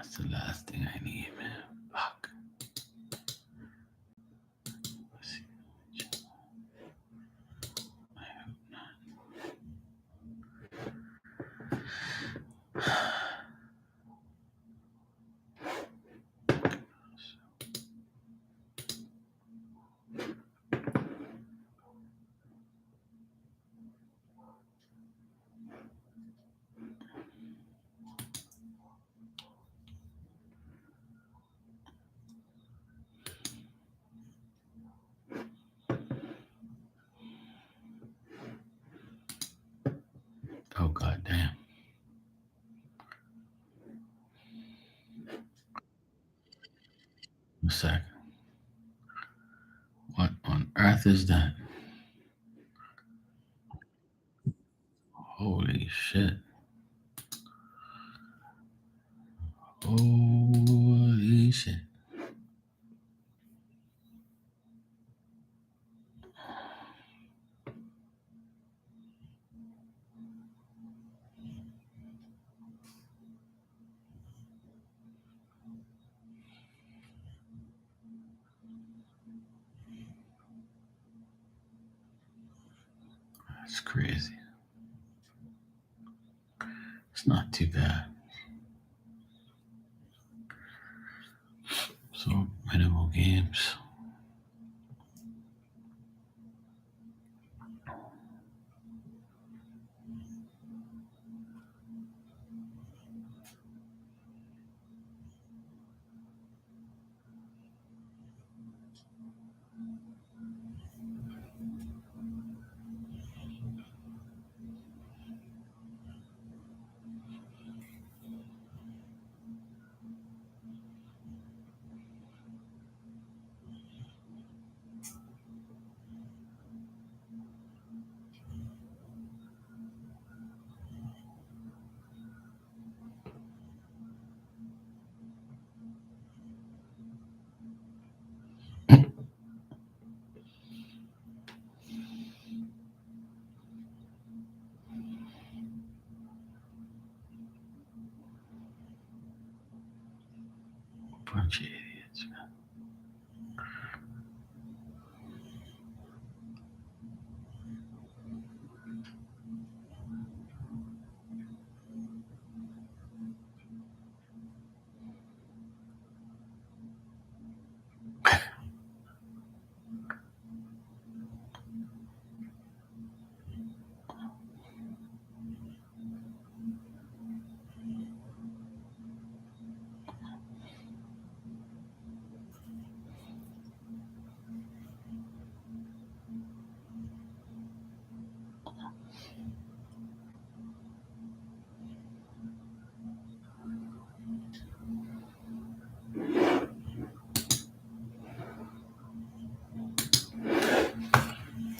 That's the last thing I need, man. Fuck. Let's see. I hope not. Oh, god damn. A sec. What on earth is that? Holy shit. Holy shit. That's crazy. It's not too bad. So minimal games. Bunch of idiots, man.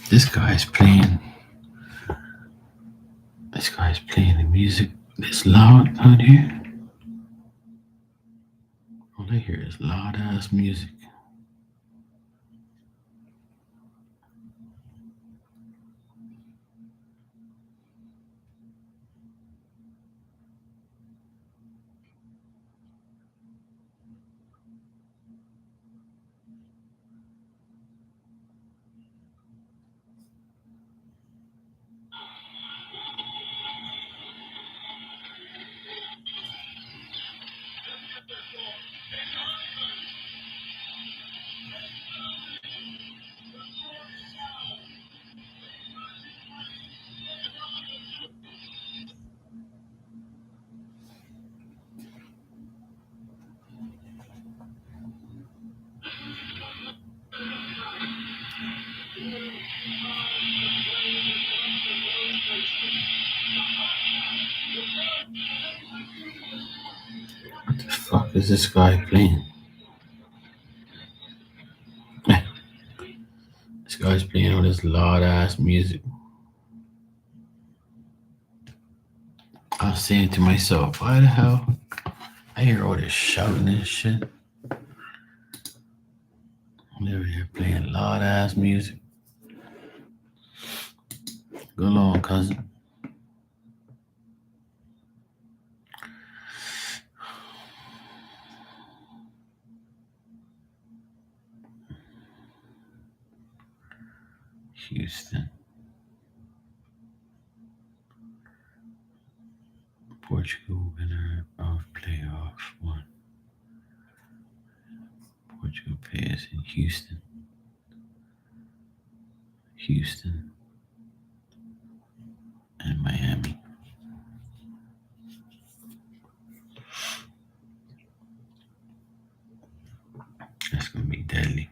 This guy's playing. This guy's playing the music this loud out here. All I hear is loud ass music. What the fuck is this guy playing? This guy's playing all this loud ass music. I was saying to myself, why the hell? I hear all this shouting and shit. I'm over here playing loud ass music. Go along, cousin. Houston. Portugal winner of playoff one. Portugal players in Houston. Houston and Miami. That's gonna be deadly.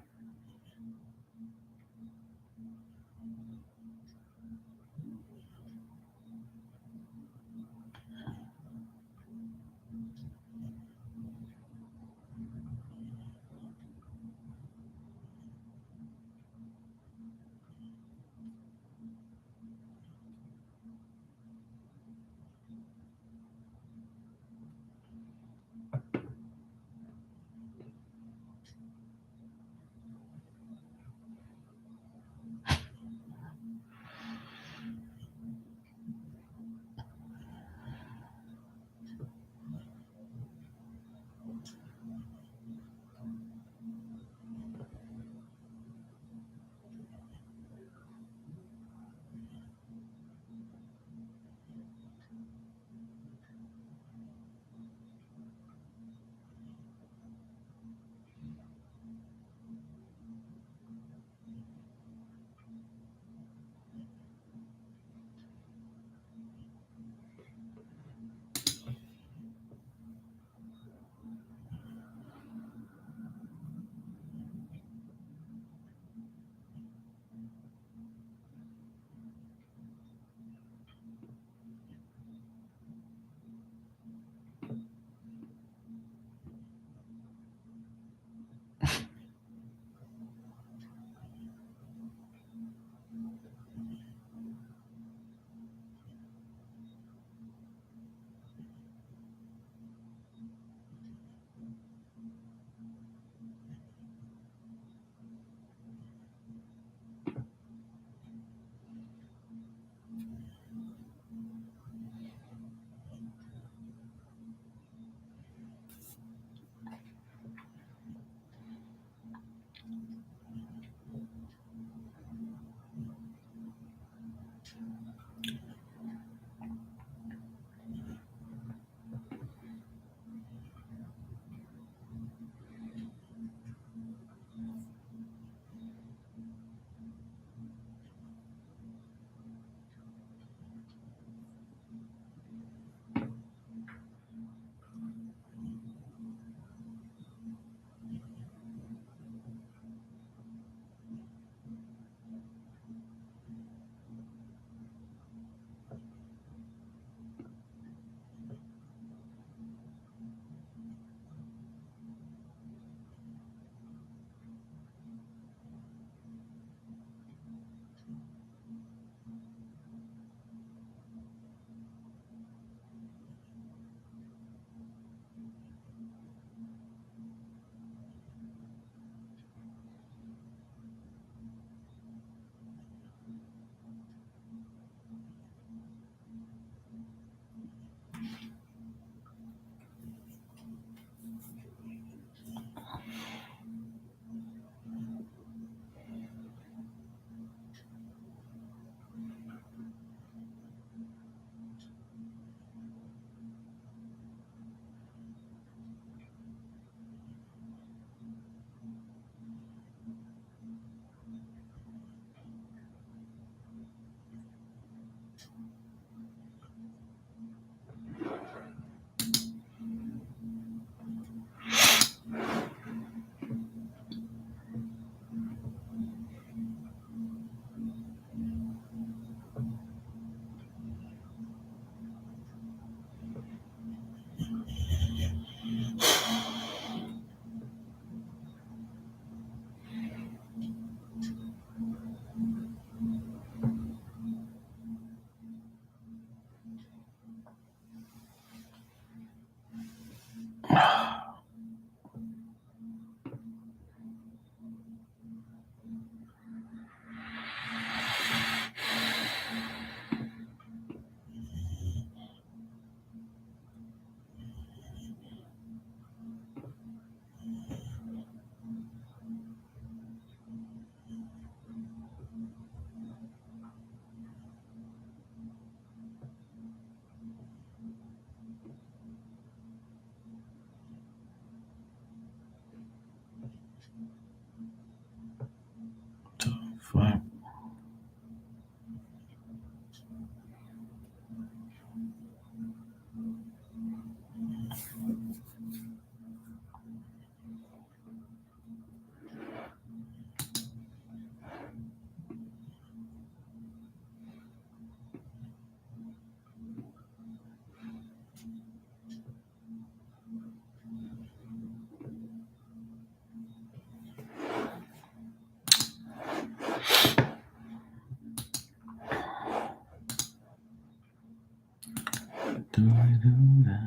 Do-do-da.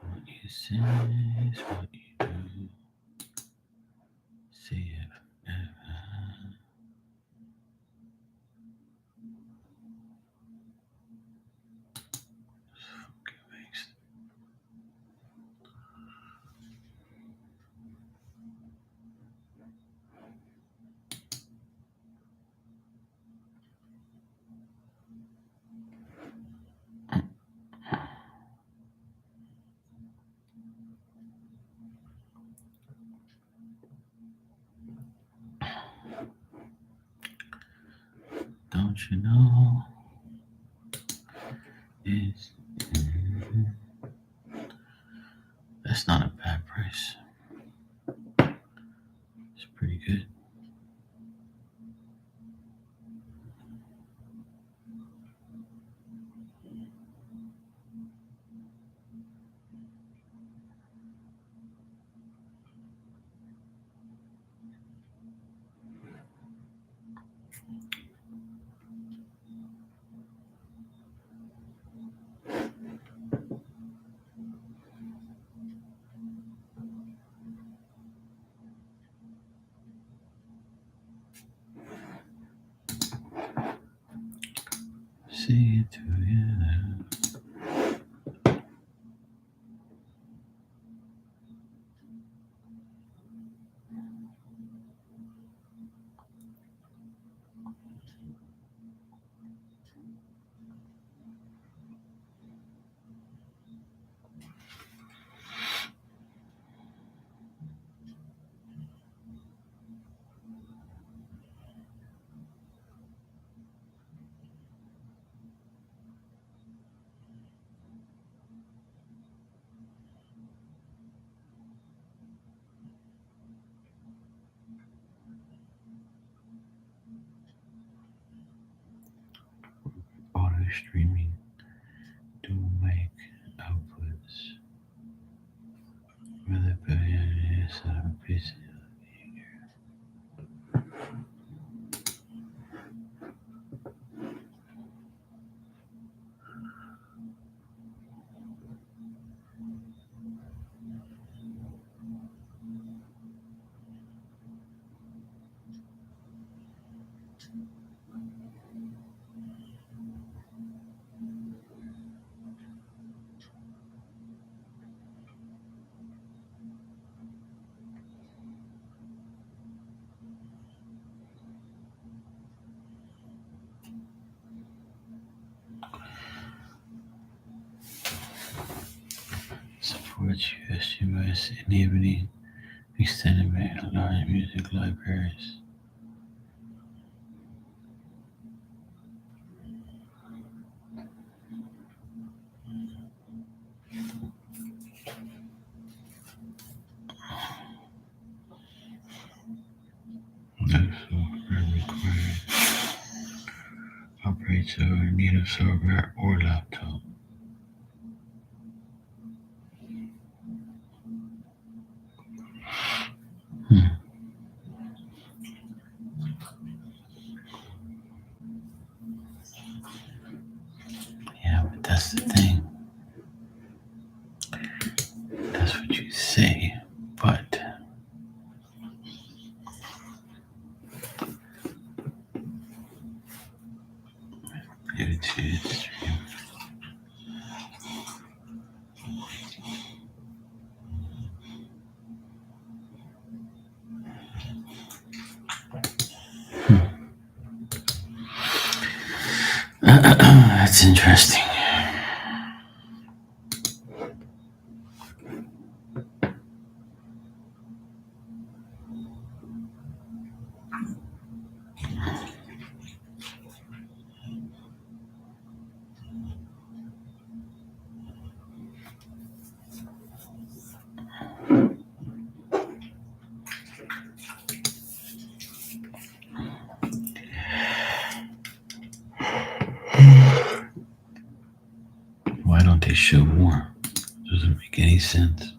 What you say is what you do. See if ever. Funky makes. Don't you know? It's, that's not a bad price. It's pretty good. See it together. Auto streaming to make outputs. Whether it is a piece. Supports US enabling extended band large music libraries. No software required. Operates over native server or laptop. Hmm. Yeah, but that's the thing. That's what you say, but it's stream. That's interesting. Why don't they show more? Doesn't make any sense.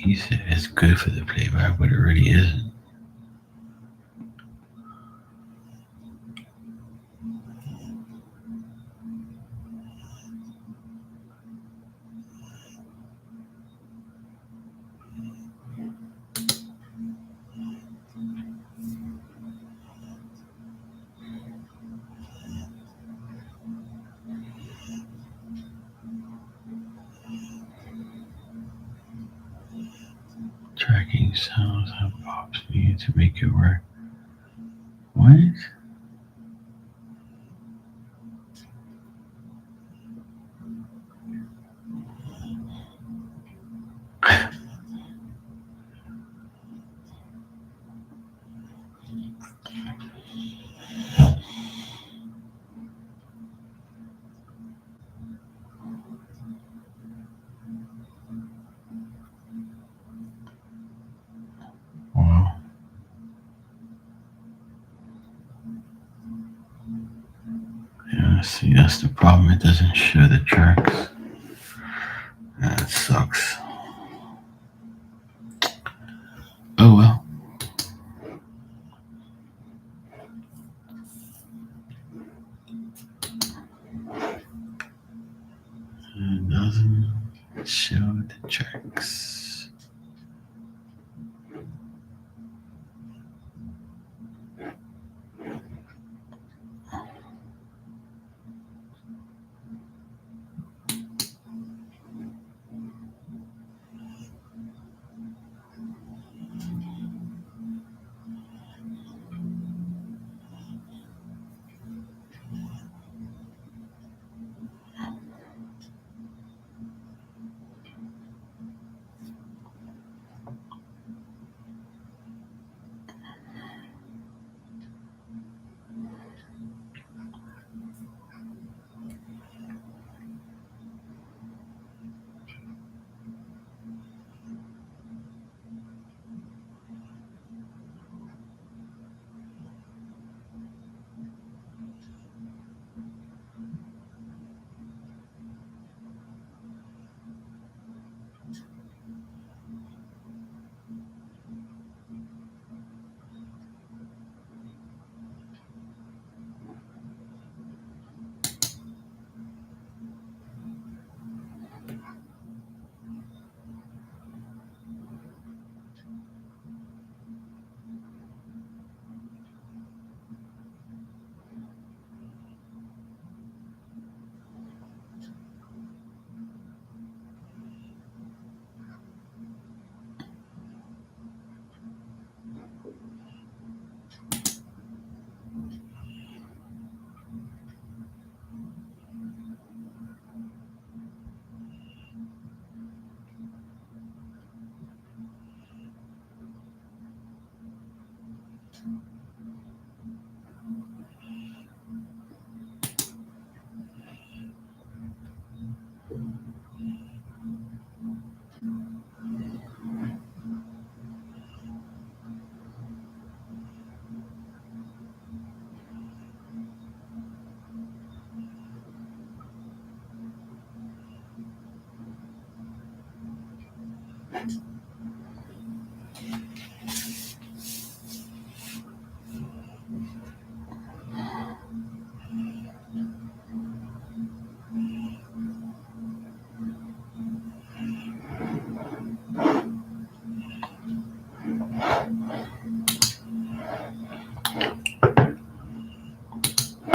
He said it's good for the playback, but it really isn't. Tracking sounds and pops needed to make it work. What? Well, yeah, see, that's the problem. It doesn't show the tracks. That sucks. Oh well. It doesn't show the tracks.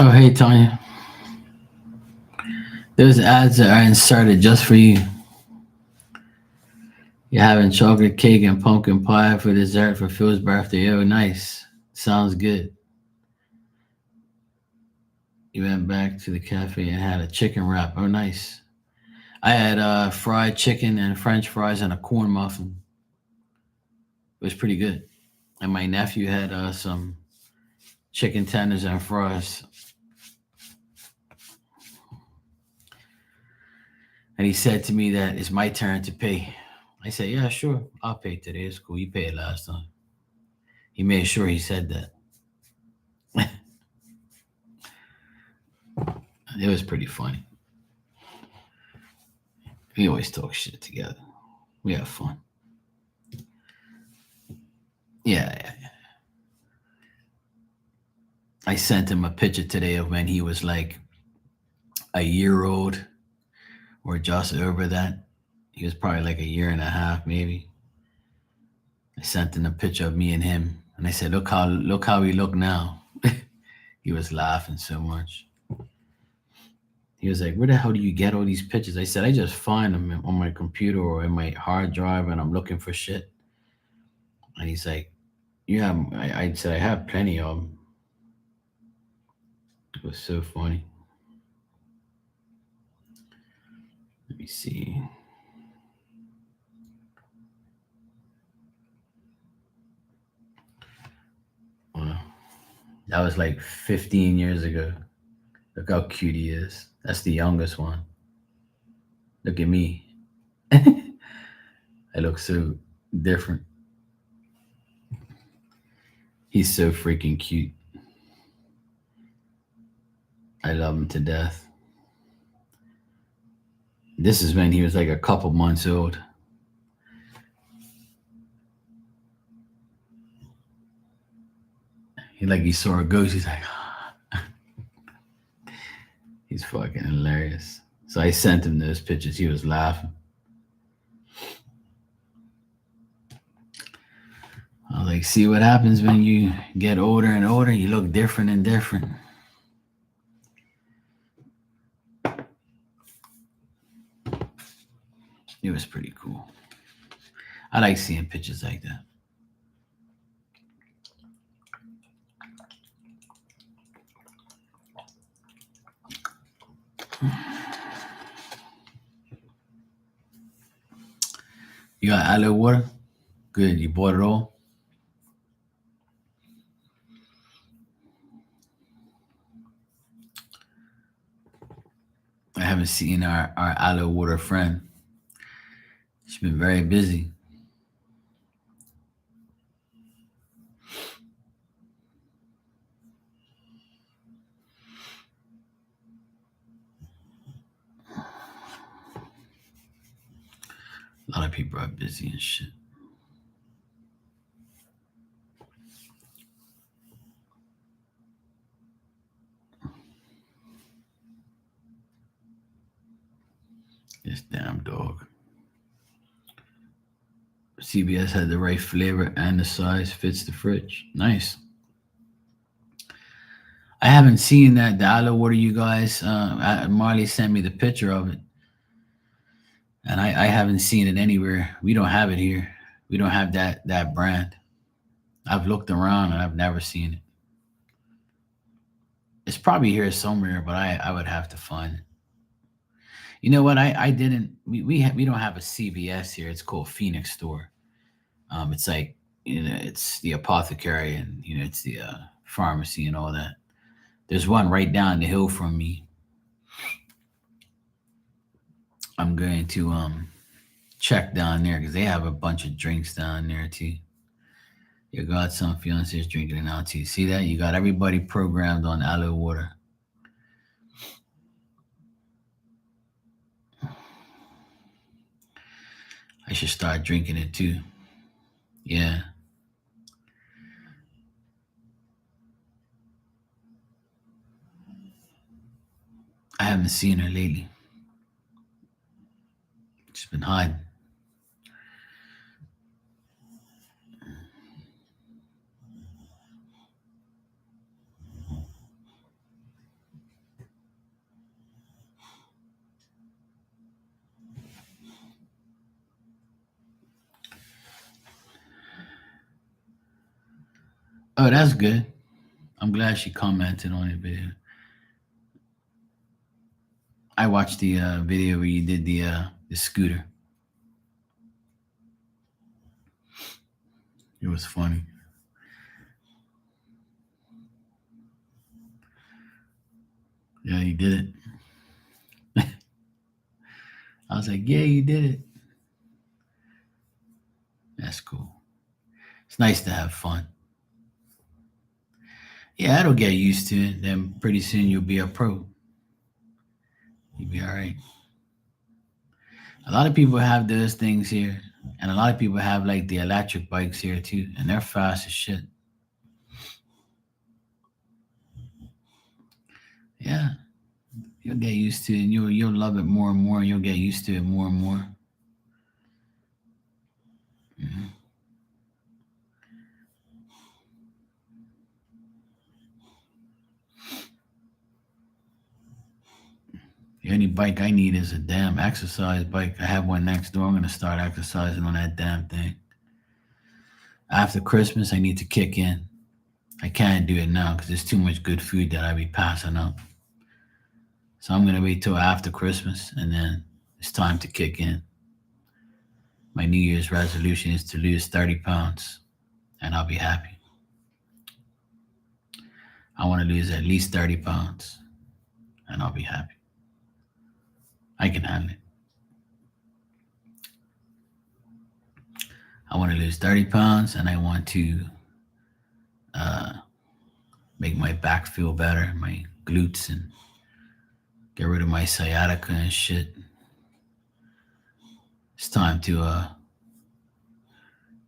Oh, hey, Tanya. Those ads that are inserted just for you. You're having chocolate cake and pumpkin pie for dessert for Phil's birthday. Oh, nice. Sounds good. You went back to the cafe and had a chicken wrap. Oh, nice. I had fried chicken and French fries and a corn muffin. It was pretty good. And my nephew had some chicken tenders and fries. And he said to me that it's my turn to pay. I said, yeah, sure. I'll pay today. It's cool. You paid last time. He made sure he said that. It was pretty funny. We always talk shit together. We have fun. Yeah, I sent him a picture today of when he was like a year old or just over that. He was probably like a year and a half, maybe. I sent him a picture of me and him, and I said, look how we look now." He was laughing so much. He was like, "Where the hell do you get all these pictures?" I said, "I just find them on my computer or in my hard drive, and I'm looking for shit." And he's like, "Yeah." I said, "I have plenty of them." It was so funny. Let me see. Wow. That was like 15 years ago. Look how cute he is. That's the youngest one. Look at me. I look so different. He's so freaking cute. I love him to death. This is when he was like a couple months old. He saw a ghost. He's like, he's fucking hilarious. So I sent him those pictures. He was laughing. I was like, see what happens when you get older and older? You look different and different. It was pretty cool. I like seeing pictures like that. You got aloe water? Good. You bought it all? I haven't seen our aloe water friend. She's been very busy. A lot of people are busy and shit. This damn dog. CBS had the right flavor and the size fits the fridge. Nice. I haven't seen that the aloe water you guys. Marley sent me the picture of it, and I haven't seen it anywhere. We don't have it here. We don't have that brand. I've looked around and I've never seen it. It's probably here somewhere, but I would have to find it. You know what? I didn't. We don't have a CVS here. It's called Phoenix Store. It's like it's the apothecary and it's the pharmacy and all that. There's one right down the hill from me. I'm going to check down there because they have a bunch of drinks down there too. Your godson fiance is drinking it now too. See that? You got everybody programmed on aloe water. I should start drinking it too. Yeah, I haven't seen her lately. She's been hiding. Oh, that's good. I'm glad she commented on the video. I watched the video where you did the scooter. It was funny. Yeah, you did it. I was like, yeah, you did it. That's cool. It's nice to have fun. Yeah, that'll get used to it. Then pretty soon you'll be a pro. You'll be all right. A lot of people have those things here, and a lot of people have like the electric bikes here too, and they're fast as shit. Yeah, you'll get used to it, and you'll love it more and more, and you'll get used to it more and more. Mhm. The only bike I need is a damn exercise bike. I have one next door. I'm gonna start exercising on that damn thing. After Christmas, I need to kick in. I can't do it now because there's too much good food that I be passing up. So I'm gonna wait till after Christmas, and then it's time to kick in. My New Year's resolution is to lose 30 pounds, and I'll be happy. I want to lose at least 30 pounds, and I'll be happy. I can handle it. I want to lose 30 pounds, and I want to uh, make my back feel better, my glutes, and get rid of my sciatica and shit. It's time to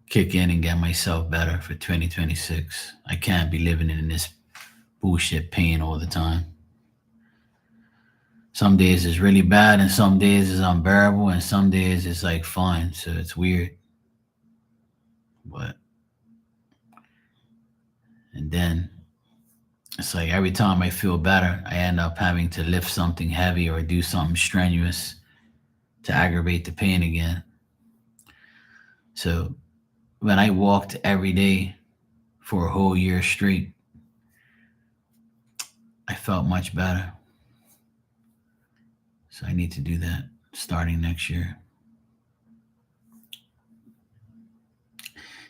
kick in and get myself better for 2026. I can't be living in this bullshit pain all the time. Some days it's really bad, and some days it's unbearable, and some days it's like fine. So it's weird. But, and then it's like every time I feel better, I end up having to lift something heavy or do something strenuous to aggravate the pain again. So when I walked every day for a whole year straight, I felt much better. So I need to do that starting next year.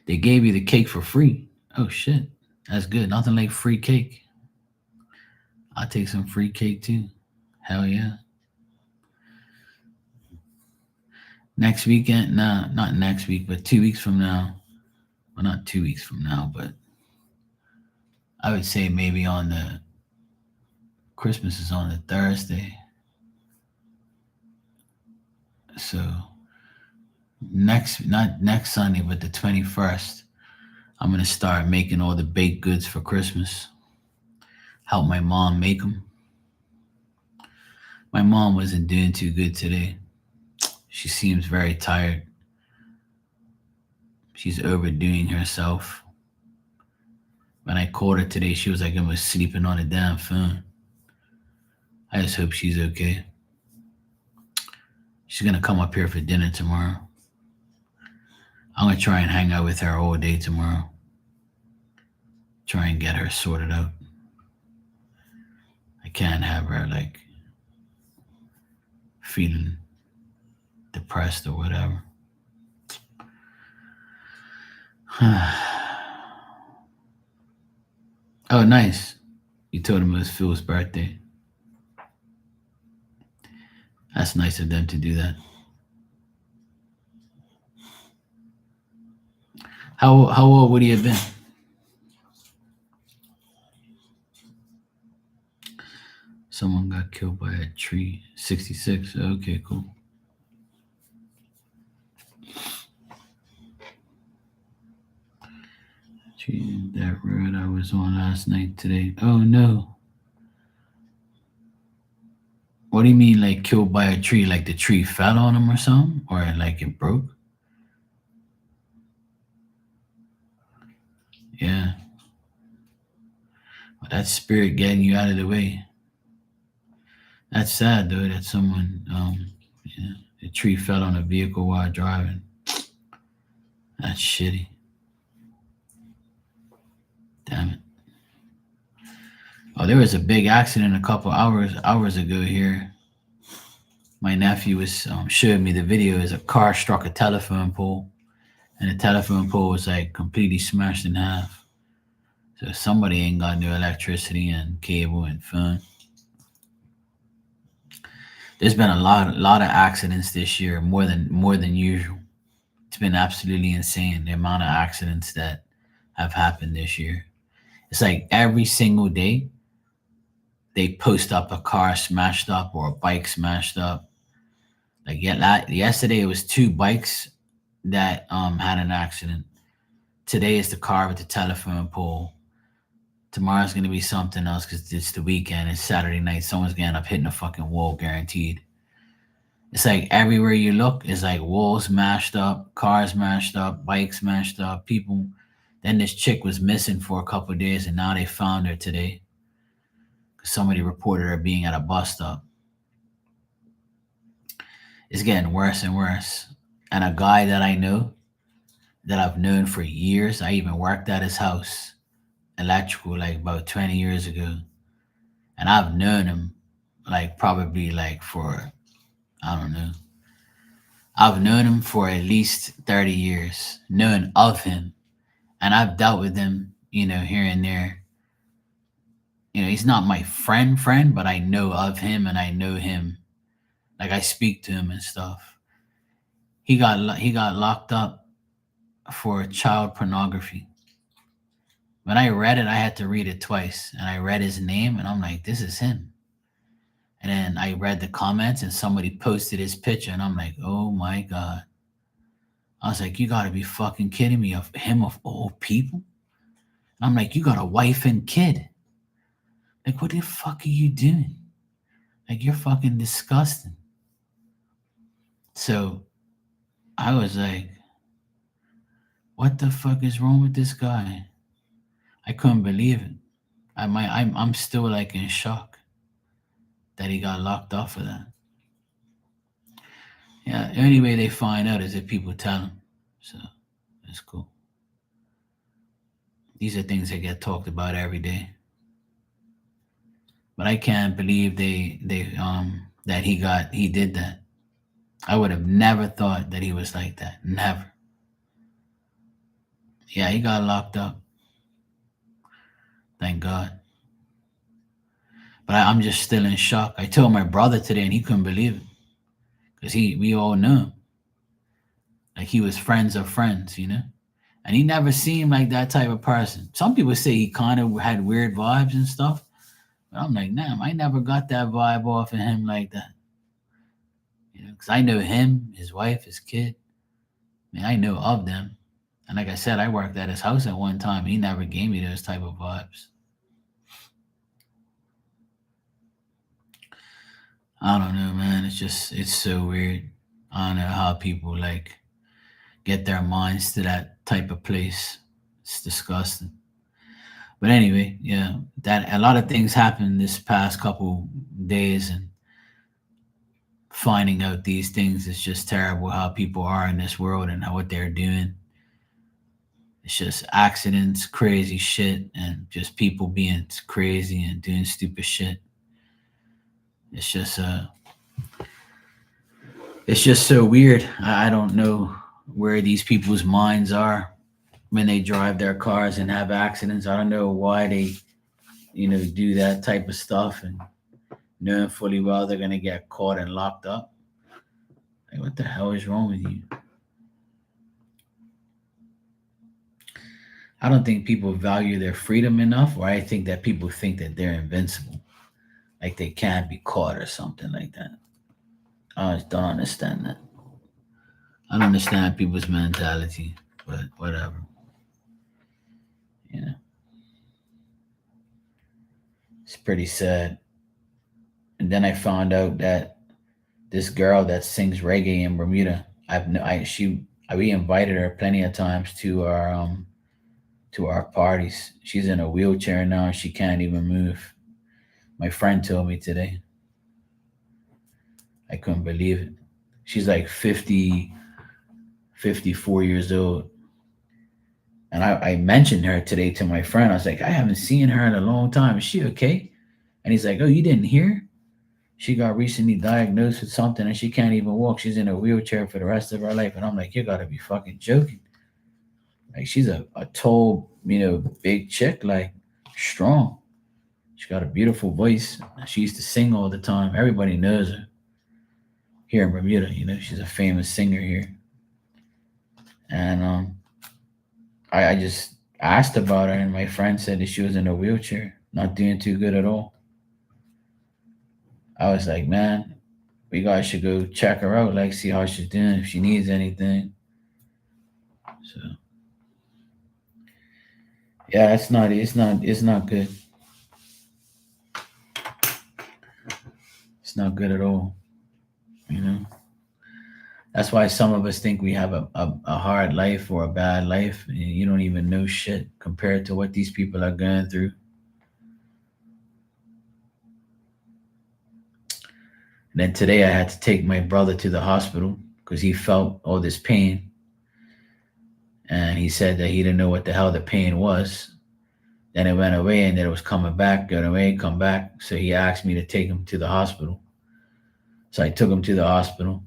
They gave you the cake for free. Oh shit. That's good. Nothing like free cake. I'll take some free cake too. Hell yeah. Next weekend, nah, not next week, but 2 weeks from now. Well, not 2 weeks from now, but I would say maybe on the Christmas is on the Thursday. So not next Sunday, but the 21st, I'm gonna start making all the baked goods for Christmas. Help my mom make them. My mom wasn't doing too good today. She seems very tired. She's overdoing herself. When I called her today, she was like, I was sleeping on a damn phone. I just hope she's okay. She's gonna come up here for dinner tomorrow. I'm gonna try and hang out with her all day tomorrow. Try and get her sorted out. I can't have her like feeling depressed or whatever. Oh, nice. You told him it was Phil's birthday. That's nice of them to do that. How old would he have been? Someone got killed by a tree. 66. Okay, cool. Tree, that road I was on last night today. Oh no. What do you mean, like killed by a tree? Like the tree fell on him or something? Or like it broke? Yeah. Well, that's spirit getting you out of the way. That's sad though that someone, yeah, the tree fell on a vehicle while driving. That's shitty. Damn it. Oh, there was a big accident a couple hours ago here. My nephew was showing me the video. As a car struck a telephone pole, and the telephone pole was like completely smashed in half. So somebody ain't got no electricity and cable and phone. There's been a lot of accidents this year, more than usual. It's been absolutely insane the amount of accidents that have happened this year. It's like every single day they post up a car smashed up or a bike smashed up. Like yesterday, it was two bikes that had an accident. Today is the car with the telephone pole. Tomorrow's gonna be something else because it's the weekend. It's Saturday night. Someone's gonna end up hitting a fucking wall, guaranteed. It's like everywhere you look, it's like walls mashed up, cars mashed up, bikes mashed up, people. Then this chick was missing for a couple of days, and now they found her today because somebody reported her being at a bus stop. It's getting worse and worse. And a guy that I know, that I've known for years, I even worked at his house, electrical, like about 20 years ago. And I've known him like probably like for, I don't know, I've known him for at least 30 years, known of him. And I've dealt with him, here and there. He's not my friend, but I know of him and I know him. Like I speak to him and stuff. He got locked up for child pornography. When I read it, I had to read it twice, and I read his name, and I'm like, this is him. And then I read the comments, and somebody posted his picture, and I'm like, oh my god. I was like, you gotta be fucking kidding me, of him of all people. And I'm like, you got a wife and kid. Like, what the fuck are you doing? Like, you're fucking disgusting. So I was like, what the fuck is wrong with this guy? I couldn't believe it. I'm still like in shock that he got locked up for that. Yeah, the only way they find out is if people tell them. So that's cool. These are things that get talked about every day. But I can't believe that he did that. I would have never thought that he was like that. Never. Yeah, he got locked up. Thank God. But I'm just still in shock. I told my brother today, and he couldn't believe it because we all knew him. Like he was friends of friends. And he never seemed like that type of person. Some people say he kind of had weird vibes and stuff, but I'm like, damn, I never got that vibe off of him like that. Because I know him, his wife, his kid. I mean, I know of them. And like I said, I worked at his house at one time. He never gave me those type of vibes. I don't know, man. It's so weird. I don't know how people like get their minds to that type of place. It's disgusting. But anyway, yeah, that a lot of things happened this past couple days, and finding out these things is just terrible. How people are in this world and what they're doing. It's just accidents, crazy shit, and just people being crazy and doing stupid shit. It's just it's just so weird. I don't know where these people's minds are when they drive their cars and have accidents. I don't know why they, do that type of stuff and knowing fully well they're gonna get caught and locked up. Like, what the hell is wrong with you? I don't think people value their freedom enough, or I think that people think that they're invincible, like they can't be caught or something like that. I just don't understand that. I don't understand people's mentality, but whatever. You know, it's pretty sad. And then I found out that this girl that sings reggae in Bermuda, I've no, I she we invited her plenty of times to our parties. She's in a wheelchair now and she can't even move. My friend told me today. I couldn't believe it. She's like 50, 54 years old. And I mentioned her today to my friend. I was like, I haven't seen her in a long time. Is she okay? And he's like, oh, you didn't hear? She got recently diagnosed with something and she can't even walk. She's in a wheelchair for the rest of her life. And I'm like, you gotta be fucking joking. Like she's a tall, big chick, like strong. She got a beautiful voice. She used to sing all the time. Everybody knows her here in Bermuda. She's a famous singer here. And I just asked about her, and my friend said that she was in a wheelchair, not doing too good at all. I was like, man, We guys should go check her out, like see how she's doing, if she needs anything. So yeah, it's not good. It's not good at all. You know. That's why some of us think we have a hard life or a bad life, and you don't even know shit compared to what these people are going through. And then today I had to take my brother to the hospital because he felt all this pain, and he said that he didn't know what the hell the pain was. Then it went away, and then it was coming back, going away, come back. So he asked me to take him to the hospital. So I took him to the hospital.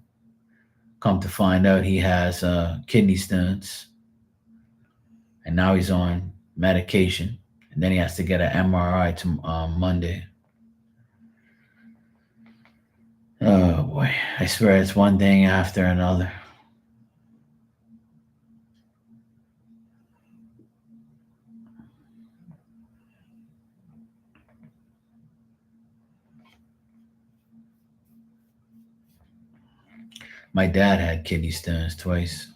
Come to find out, he has kidney stones, and now he's on medication. And then he has to get an MRI to Monday. Oh boy, I swear it's one thing after another. My dad had kidney stones twice.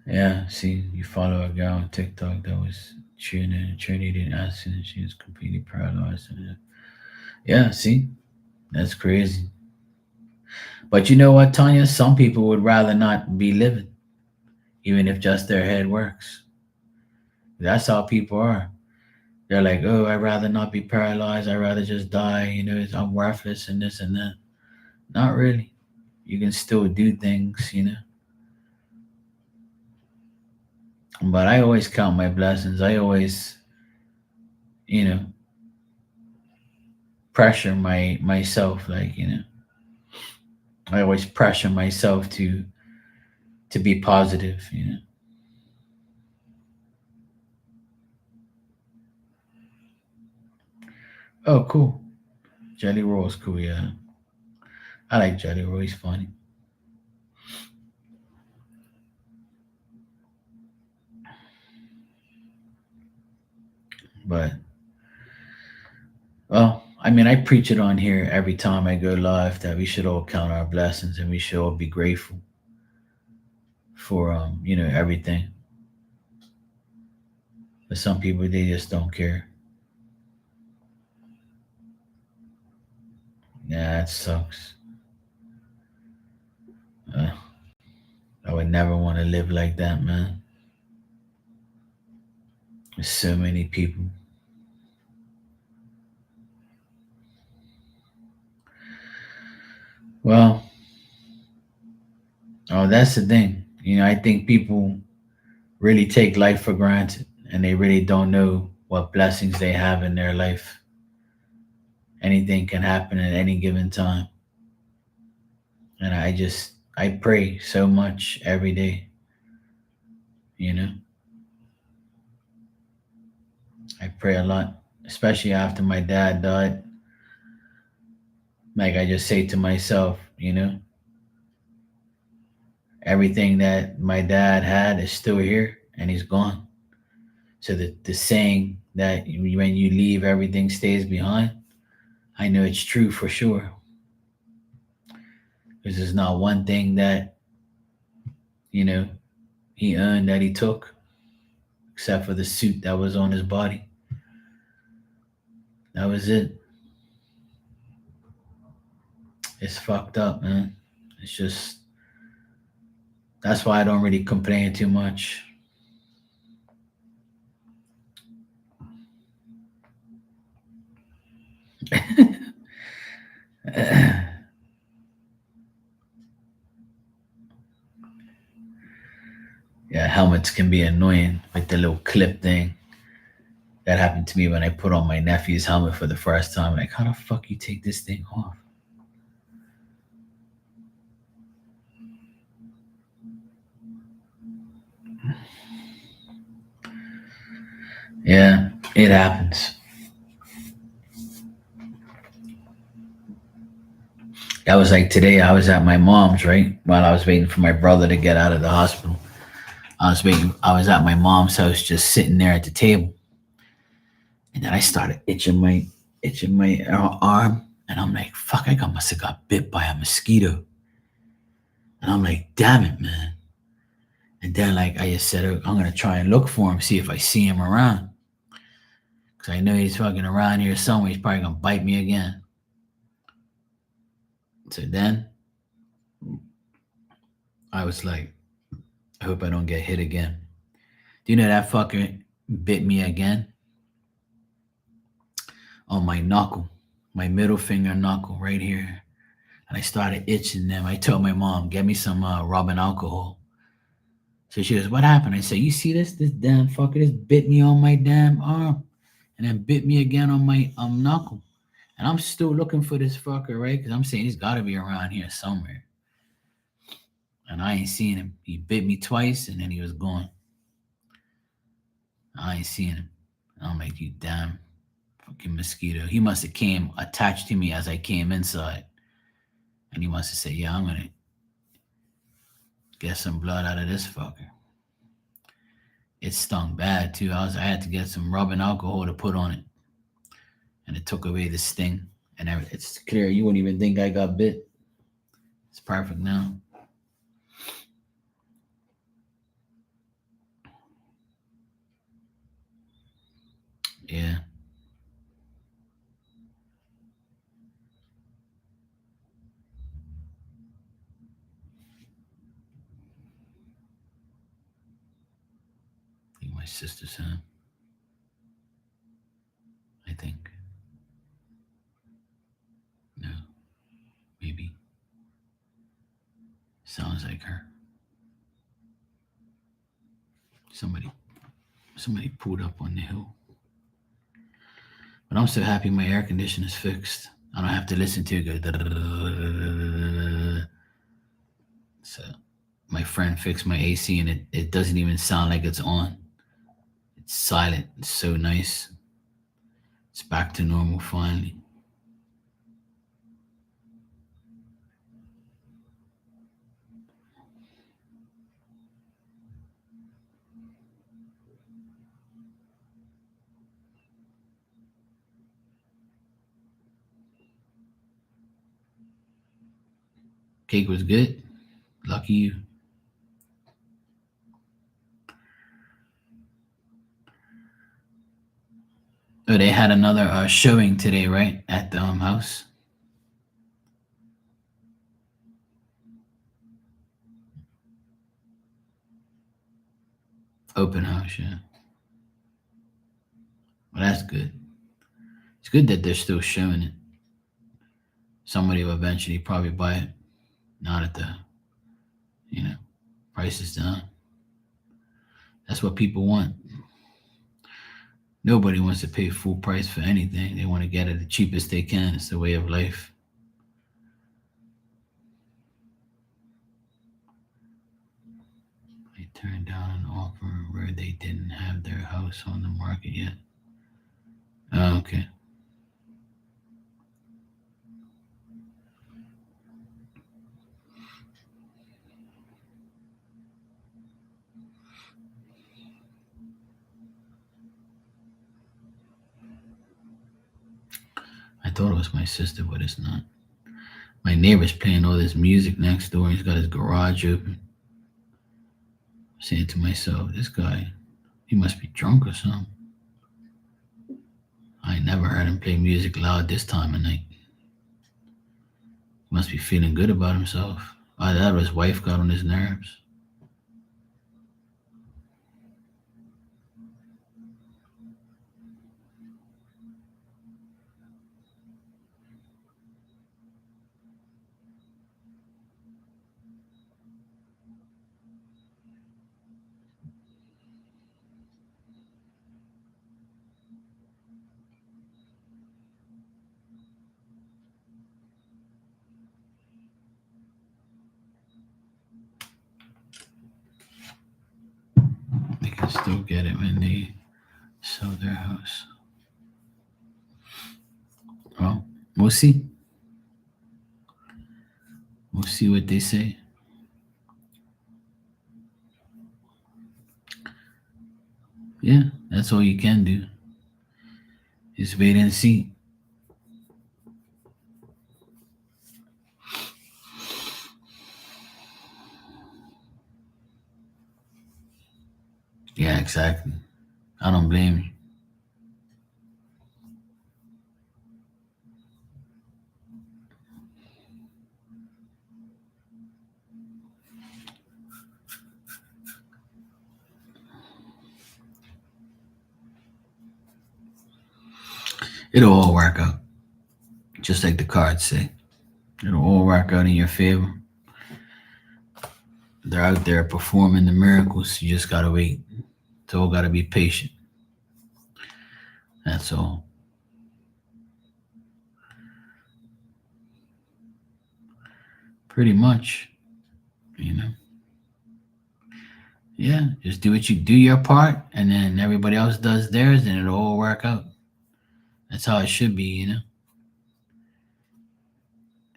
Yeah, see, you follow a girl on TikTok that was Trinity in accident. She was completely paralyzed. Yeah, see, that's crazy. But you know what, Tanya? Some people would rather not be living, even if just their head works. That's how people are. They're like, oh, I'd rather not be paralyzed. I'd rather just die. I'm worthless and this and that. Not really. You can still do things, But I always count my blessings. I always, you know, pressure myself. Like, I always pressure myself to be positive. Oh, cool. Jelly Roll's cool. Yeah, I like Jelly Roll. He's funny. But well, I mean, I preach it on here every time I go live that we should all count our blessings and we should all be grateful for everything. But some people they just don't care. Yeah, that sucks. Uh, I would never want to live like that, man. There's so many people. Well, oh, that's the thing. I think people really take life for granted and they really don't know what blessings they have in their life. Anything can happen at any given time. And I pray so much every day, you know? I pray a lot, especially after my dad died. Like I just say to myself, everything that my dad had is still here and he's gone. So the saying that when you leave, everything stays behind, I know it's true for sure. Because there's not one thing that, you know, he earned that he took, except for the suit that was on his body. That was it. It's fucked up, man. It's just, that's why I don't really complain too much. Yeah, helmets can be annoying, like the little clip thing. That happened to me when I put on my nephew's helmet for the first time. Like, how the fuck you take this thing off? Yeah, it happens. That was like today. I was at my mom's, right, while I was waiting for my brother to get out of the hospital. I was at my mom's house just sitting there at the table. And then I started itching my arm. And I'm like, fuck, must have got bit by a mosquito. And I'm like, damn it, man. And then like I just said, I'm gonna try and look for him, see if I see him around. Cause I know he's fucking around here somewhere. He's probably gonna bite me again. So then I was like, I hope I don't get hit again. Do you know that fucker bit me again on my knuckle, my middle finger knuckle right here. And I started itching them. I told my mom, get me some rubbing alcohol. So she goes, what happened? I said, you see this? This damn fucker just bit me on my damn arm and then bit me again on my knuckle. And I'm still looking for this fucker, right? Because I'm saying he's got to be around here somewhere. And I ain't seen him. He bit me twice and then he was gone. I ain't seen him. And I'm like, you damn fucking mosquito. He must have came attached to me as I came inside. And he must have said, yeah, I'm going to get some blood out of this fucker. It stung bad too. I had to get some rubbing alcohol to put on it. And it took away the sting. And it's clear. You wouldn't even think I got bit. It's perfect now. Yeah. I think my sister's home. I think. No. Maybe. Sounds like her. Somebody pulled up on the hill. But I'm so happy my air conditioner's fixed. I don't have to listen to it go. So my friend fixed my AC and it doesn't even sound like it's on. It's silent. It's so nice. It's back to normal finally. Cake was good. Lucky you. Oh, they had another showing today, right? At the house. Open house, yeah. Well, that's good. It's good that they're still showing it. Somebody will eventually probably buy it. Not at the, price is down. That's what people want. Nobody wants to pay full price for anything. They want to get it the cheapest they can. It's the way of life. I turned down an offer where they didn't have their house on the market yet. Oh, okay. I thought it was my sister, but it's not. My neighbor's playing all this music next door. He's got his garage open. I'm saying to myself, this guy, he must be drunk or something. I never heard him play music loud this time of night. He must be feeling good about himself. Either that or his wife got on his nerves. They can still get it when they sell their house. Well, we'll see. We'll see what they say. Yeah, that's all you can do. Just wait and see. Yeah, exactly. I don't blame you. It'll all work out, just like the cards say. It'll all work out in your favor. They're out there performing the miracles. You just gotta wait. It's all gotta be patient. That's all. Pretty much, you know. Yeah, just do what you do your part, and then everybody else does theirs, and it'll all work out. That's how it should be, you know.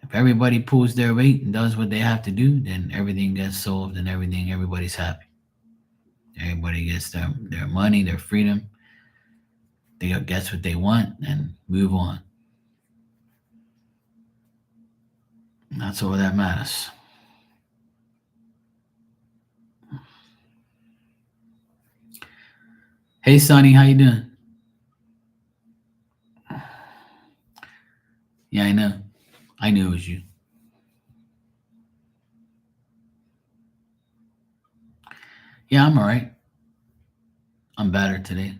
If everybody pulls their weight and does what they have to do, then everything gets solved and everybody's happy. Everybody gets their money, their freedom. They gets what they want and move on. That's all that matters. Hey Sonny, how you doing? Yeah, I know. I knew it was you. Yeah, I'm all right. I'm better today.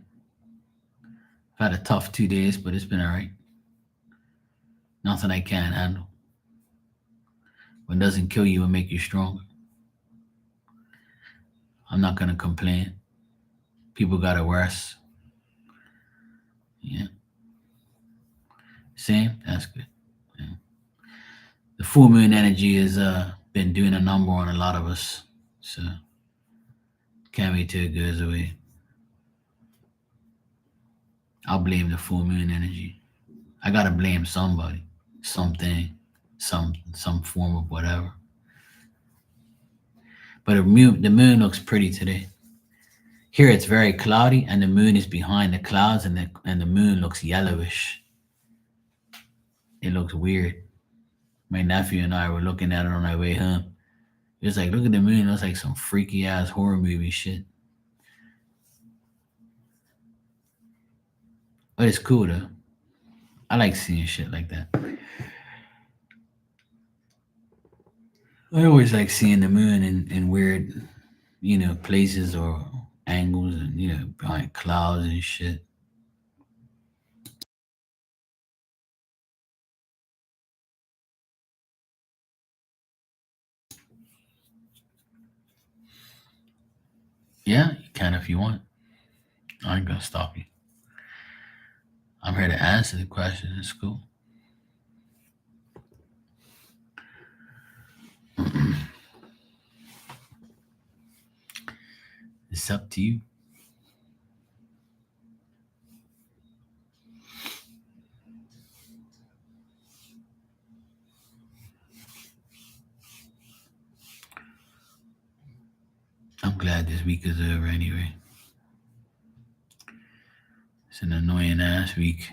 I've had a tough 2 days, but it's been all right. Nothing I can't handle. What doesn't kill you will make you stronger. I'm not gonna complain. People got it worse. Yeah, same. That's good. Yeah. The full moon energy has been doing a number on a lot of us, so can't wait till it goes away. I'll blame the full moon energy. I gotta blame somebody, something, some form of whatever. But the moon looks pretty today. Here it's very cloudy, and the moon is behind the clouds, and the moon looks yellowish. It looks weird. My nephew and I were looking at it on our way home. He was like, "Look at the moon. It looks like some freaky ass horror movie shit." But it's cool though. I like seeing shit like that. I always like seeing the moon in weird, places or angles, and behind clouds and shit. Yeah, you can if you want. I ain't gonna stop you. I'm here to answer the question. It's cool. It's up to you. I'm glad this week is over anyway. It's an annoying ass week.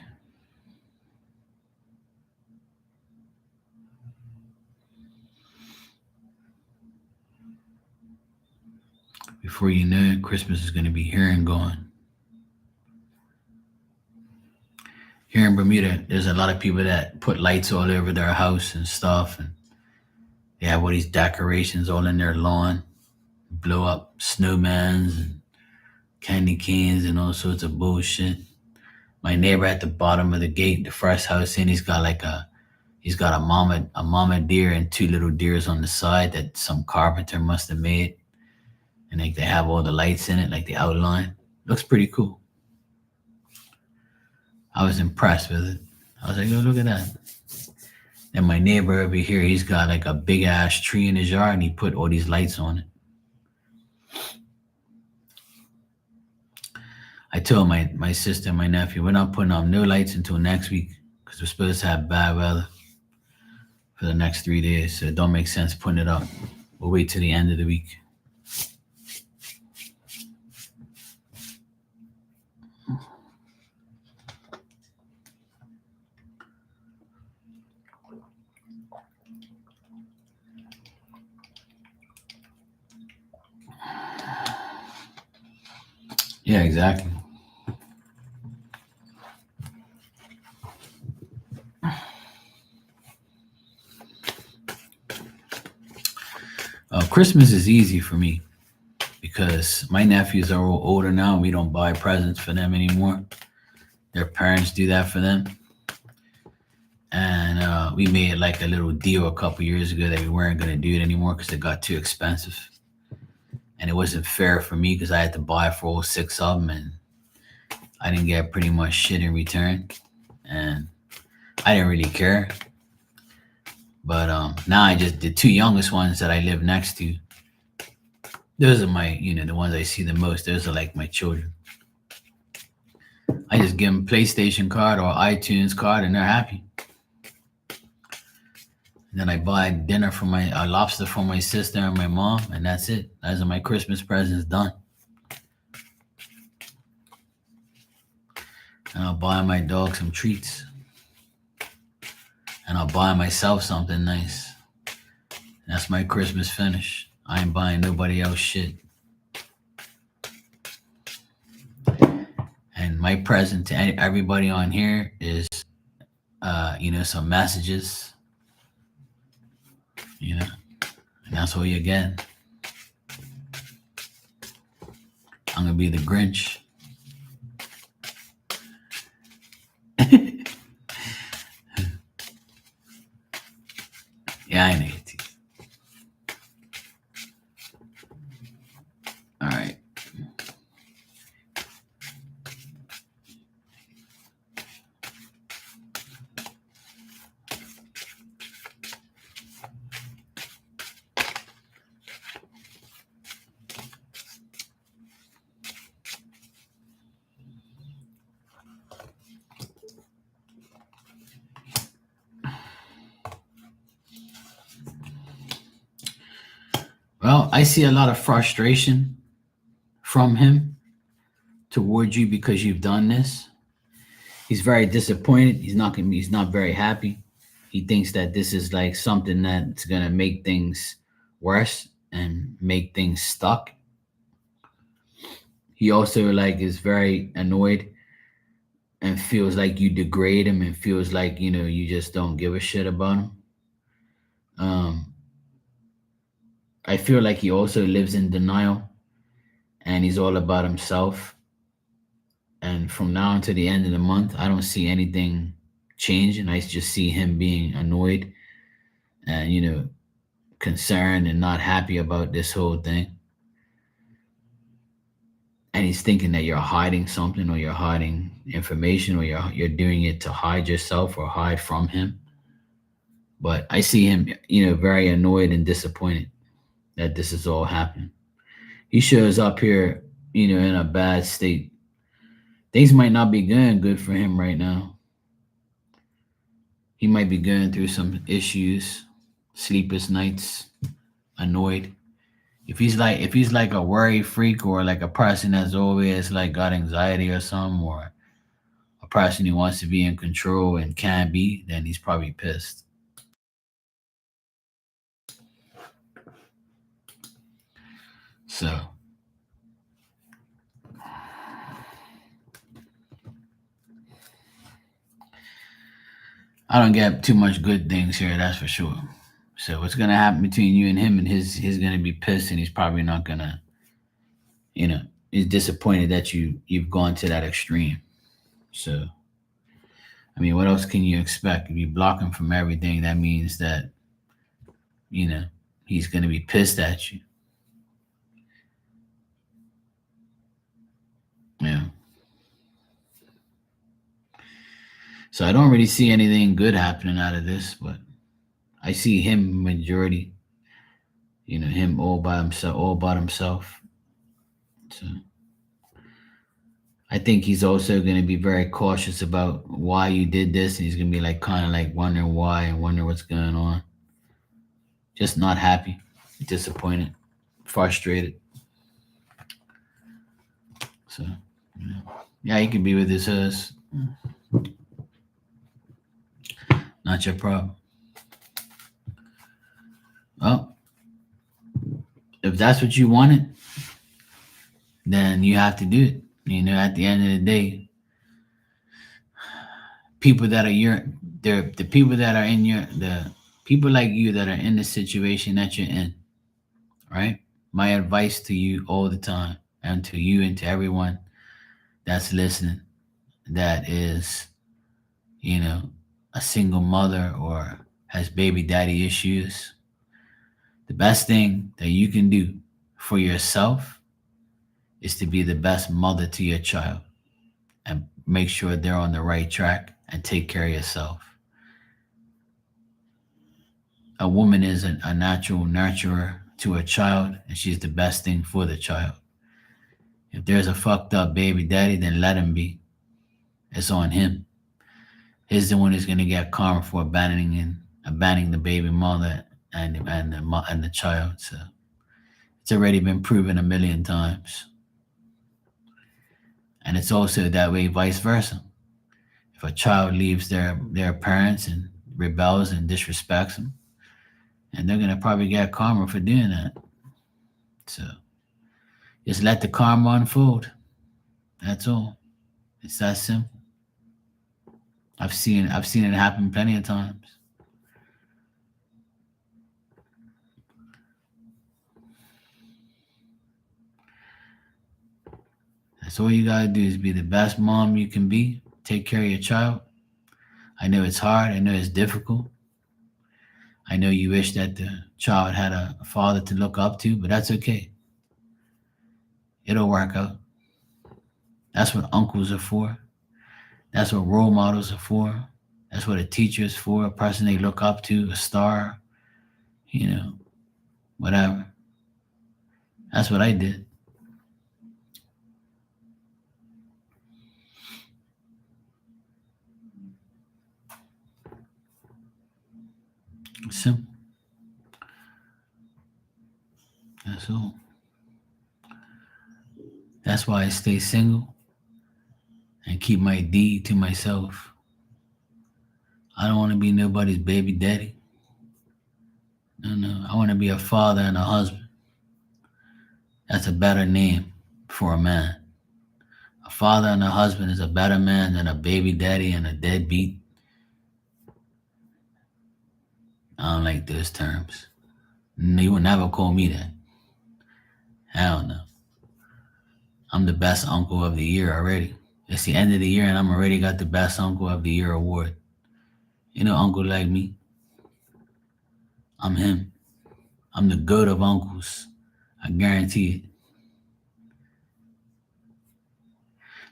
Before you know it, Christmas is gonna be here and gone. Here in Bermuda, there's a lot of people that put lights all over their house and stuff, and they have all these decorations all in their lawn, blow up snowmans and candy canes and all sorts of bullshit. My neighbor at the bottom of the gate, the first house in, he's got a mama deer and two little deers on the side that some carpenter must have made, and like they have all the lights in it, like the outline. Looks pretty cool. I was impressed with it. I was like, oh, look at that. And my neighbor over here, he's got like a big ass tree in his yard, and he put all these lights on it. I told my sister and my nephew, we're not putting on no lights until next week because we're supposed to have bad weather for the next 3 days. So it don't make sense putting it up. We'll wait till the end of the week. Yeah, exactly. Christmas is easy for me because my nephews are all older now. We don't buy presents for them anymore. Their parents do that for them. And we made like a little deal a couple years ago that we weren't going to do it anymore because it got too expensive. And it wasn't fair for me because I had to buy for all six of them and I didn't get pretty much shit in return. And I didn't really care. But now I just, the two youngest ones that I live next to, those are my, the ones I see the most. Those are like my children. I just give them PlayStation card or iTunes card and they're happy. And then I buy dinner for my lobster for my sister and my mom, and that's it. Those are my Christmas presents done. And I'll buy my dog some treats. And I'll buy myself something nice. That's my Christmas finish. I ain't buying nobody else shit. And my present to everybody on here is, some messages, and that's what you get. I'm gonna be the Grinch. Yeah, I know it. All right. Well, I see a lot of frustration from him towards you because you've done this. He's very disappointed. He's not very happy. He thinks that this is like something that's gonna make things worse and make things stuck. He also like is very annoyed and feels like you degrade him and feels like you just don't give a shit about him. Um, I feel like he also lives in denial and he's all about himself. And from now until the end of the month, I don't see anything changing. I just see him being annoyed and concerned and not happy about this whole thing. And he's thinking that you're hiding something or you're hiding information or you're doing it to hide yourself or hide from him. But I see him, very annoyed and disappointed that this is all happening. He shows up here, in a bad state. Things might not be going good for him right now. He might be going through some issues, sleepless nights, annoyed. If he's like a worry freak or like a person that's always like got anxiety or something, or a person who wants to be in control and can't be, then he's probably pissed. So I don't get too much good things here, that's for sure. So what's gonna happen between you and him and he's gonna be pissed and he's probably not gonna, you know, he's disappointed that you've gone to that extreme. So I mean, what else can you expect? If you block him from everything, that means that, you know, he's gonna be pissed at you. Yeah. So I don't really see anything good happening out of this, but I see him majority, him all by himself. So I think he's also going to be very cautious about why you did this. And he's going to be like kind of like wondering why and wondering what's going on. Just not happy, disappointed, frustrated. So yeah, he can be with his hers. Not your problem. Well, if that's what you wanted, then you have to do it. At the end of the day, people that are the people that are in the people like you that are in the situation that you're in, right? My advice to you all the time, and to you and to everyone that's listening, that is, you know, a single mother or has baby daddy issues, the best thing that you can do for yourself is to be the best mother to your child and make sure they're on the right track and take care of yourself. A woman is a natural nurturer to a child, and she's the best thing for the child. If there's a fucked up baby daddy, then let him be. It's on him. He's the one who's gonna get karma for abandoning the baby mother and the child. So it's already been proven a million times, and it's also that way vice versa. If a child leaves their parents and rebels and disrespects them, and they're gonna probably get karma for doing that. So just let the karma unfold. That's all. It's that simple. I've seen it happen plenty of times. That's all you gotta do is be the best mom you can be. Take care of your child. I know it's hard. I know it's difficult. I know you wish that the child had a father to look up to, but that's okay. It'll work out. That's what uncles are for. That's what role models are for. That's what a teacher is for, a person they look up to, a star, you know, whatever. That's what I did. Simple. That's all. That's why I stay single and keep my D to myself. I don't want to be nobody's baby daddy. No, no. I want to be a father and a husband. That's a better name for a man. A father and a husband is a better man than a baby daddy and a deadbeat. I don't like those terms. You will never call me that. Hell no. I'm the best uncle of the year already. It's the end of the year and I'm already got the best uncle of the year award. Uncle like me. I'm him. I'm the goat of uncles. I guarantee it.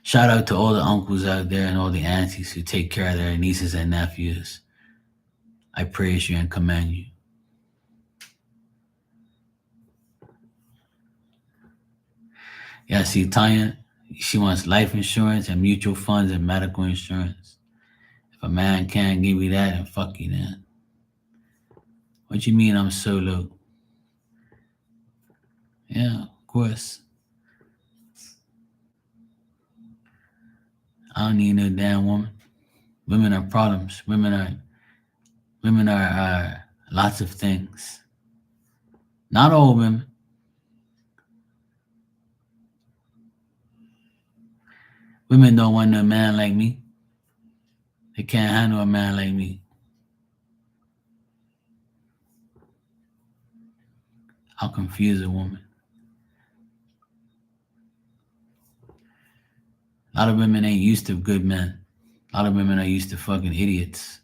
Shout out to all the uncles out there and all the aunties who take care of their nieces and nephews. I praise you and commend you. Yeah, see, Tanya, she wants life insurance and mutual funds and medical insurance. If a man can't give me that, then fuck you, then. What you mean I'm solo? Yeah, of course. I don't need no damn woman. Women are problems. Women are lots of things. Not all women. Women don't want no man like me. They can't handle a man like me. I'll confuse a woman. A lot of women ain't used to good men. A lot of women are used to fucking idiots.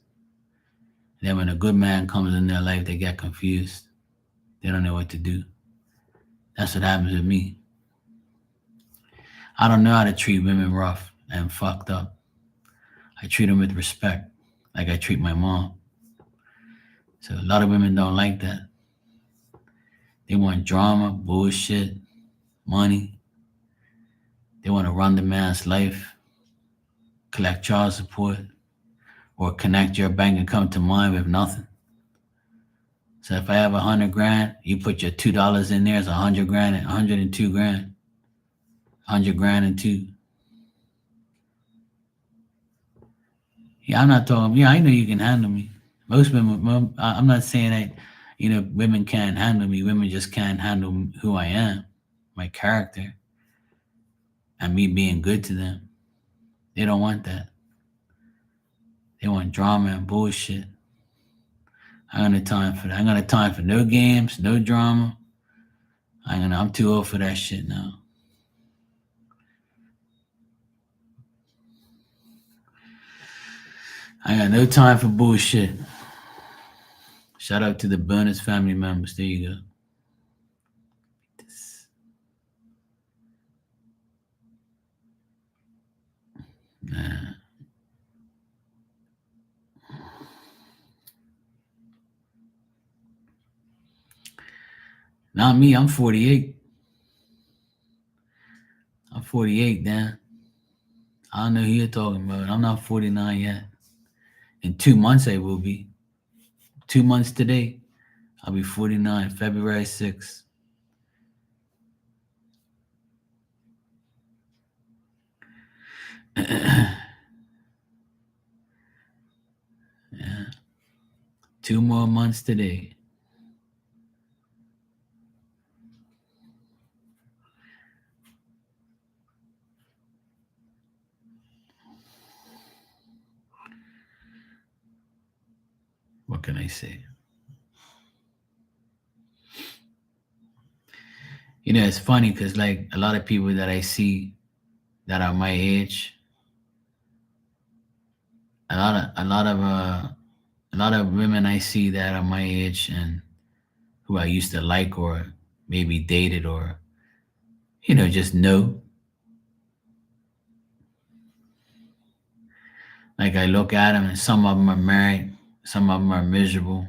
And then when a good man comes in their life, they get confused. They don't know what to do. That's what happens with me. I don't know how to treat women rough and fucked up. I treat them with respect, like I treat my mom. So a lot of women don't like that. They want drama, bullshit, money. They want to run the man's life, collect child support, or connect your bank account to mine with nothing. So if I have 100 grand, you put your $2 in there, it's 100 grand and 102 grand. 100 grand and two. Yeah, I'm not talking. Yeah, I know you can handle me. Most women. I'm not saying that women can't handle me. Women just can't handle who I am, my character. and me being good to them. They don't want that. They want drama and bullshit. I ain't got no time for that. I ain't got no time for no games, no drama. I'm too old for that shit now. I ain't got no time for bullshit. Shout out to the bonus family members. There you go. Nah. Not me. I'm 48. I'm 48, Dan. I don't know who you're talking about. I'm not 49 yet. In 2 months, I will be. 2 months today, I'll be 49, February 6th. Yeah. 2 more months today. What can I say? It's funny because like a lot of people that I see that are my age, a lot of women I see that are my age and who I used to like or maybe dated or just know. Like I look at them and some of them are married, some of them are miserable,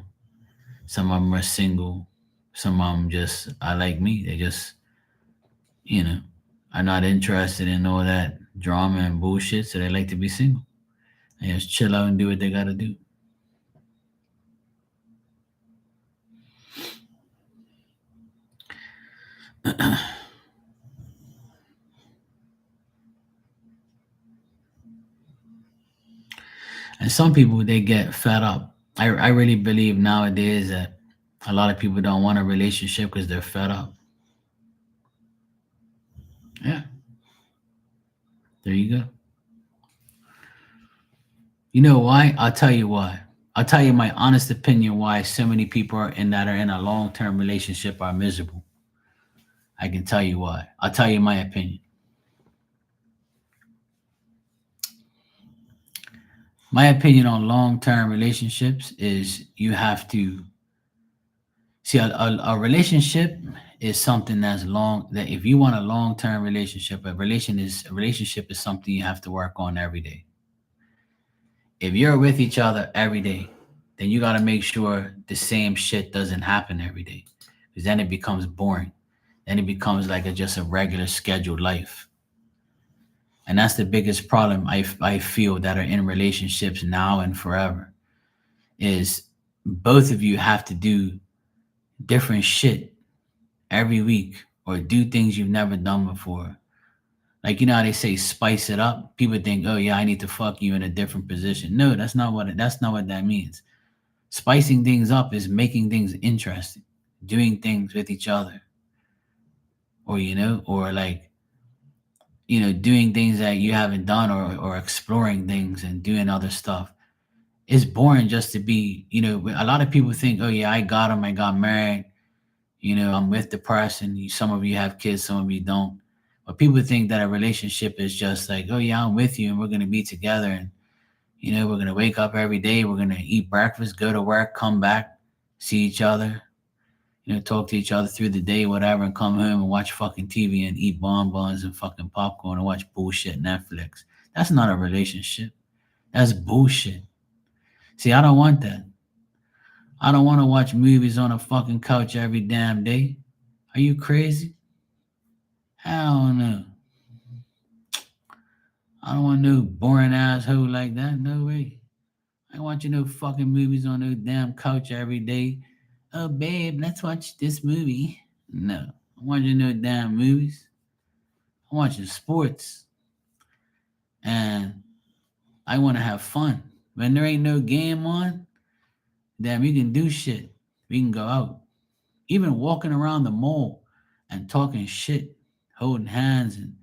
some of them are single, some of them just I like me. They just you know are not interested in all that drama and bullshit, so they like to be single. They just chill out and do what they gotta do. And some people they get fed up. I really believe nowadays that a lot of people don't want a relationship because they're fed up. Yeah, there you go. You know why? I'll tell you why. I'll tell you my honest opinion why so many people are in a long term relationship are miserable. I can tell you why. I'll tell you my opinion. My opinion on long term relationships is you have to see a relationship is something that's long that if you want a long term relationship, a relationship is something you have to work on every day. If you're with each other every day, then you got to make sure the same shit doesn't happen every day because then it becomes boring. Then it becomes like just a regular scheduled life. And that's the biggest problem I feel that are in relationships now and forever is both of you have to do different shit every week or do things you've never done before. Like how they say spice it up. People think, oh yeah, I need to fuck you in a different position. No, that's not what that means. Spicing things up is making things interesting, doing things with each other, or or like doing things that you haven't done, or exploring things and doing other stuff. It's boring just to be. A lot of people think, oh yeah, I got him, I got married. I'm with the person. Some of you have kids, some of you don't. But people think that a relationship is just like, oh yeah, I'm with you, and we're gonna be together, and we're gonna wake up every day, we're gonna eat breakfast, go to work, come back, see each other, talk to each other through the day, whatever, and come home and watch fucking TV and eat bonbons and fucking popcorn and watch bullshit Netflix. That's not a relationship. That's bullshit. See, I don't want that. I don't want to watch movies on a fucking couch every damn day. Are you crazy? Hell no. I don't want no boring asshole like that. No way. I ain't watching no fucking movies on no damn couch every day. Oh, babe, let's watch this movie. No. I'm watching no damn movies. I'm watching sports. And I want to have fun. When there ain't no game on, then we can do shit. We can go out. Even walking around the mall and talking shit, holding hands and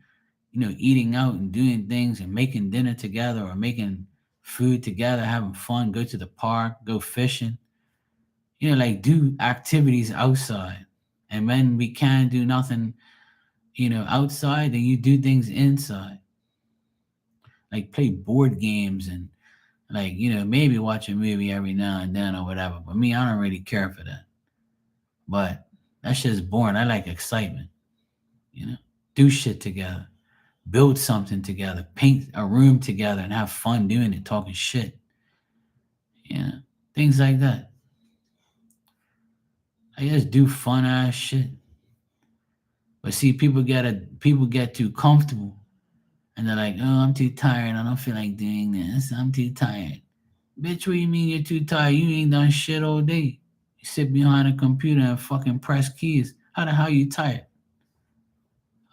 eating out and doing things and making dinner together or making food together, having fun, go to the park, go fishing, like do activities outside. And when we can't do nothing, outside, then you do things inside, like play board games and like, maybe watch a movie every now and then or whatever. But me, I don't really care for that. But that's just boring. I like excitement, you know, do shit together, build something together, paint a room together and have fun doing it, talking shit, things like that. I just do fun ass shit. But see, people get too comfortable and they're like, oh, I'm too tired. I don't feel like doing this. I'm too tired. Bitch, what you mean you're too tired? You ain't done shit all day. You sit behind a computer and fucking press keys. How the hell you tired?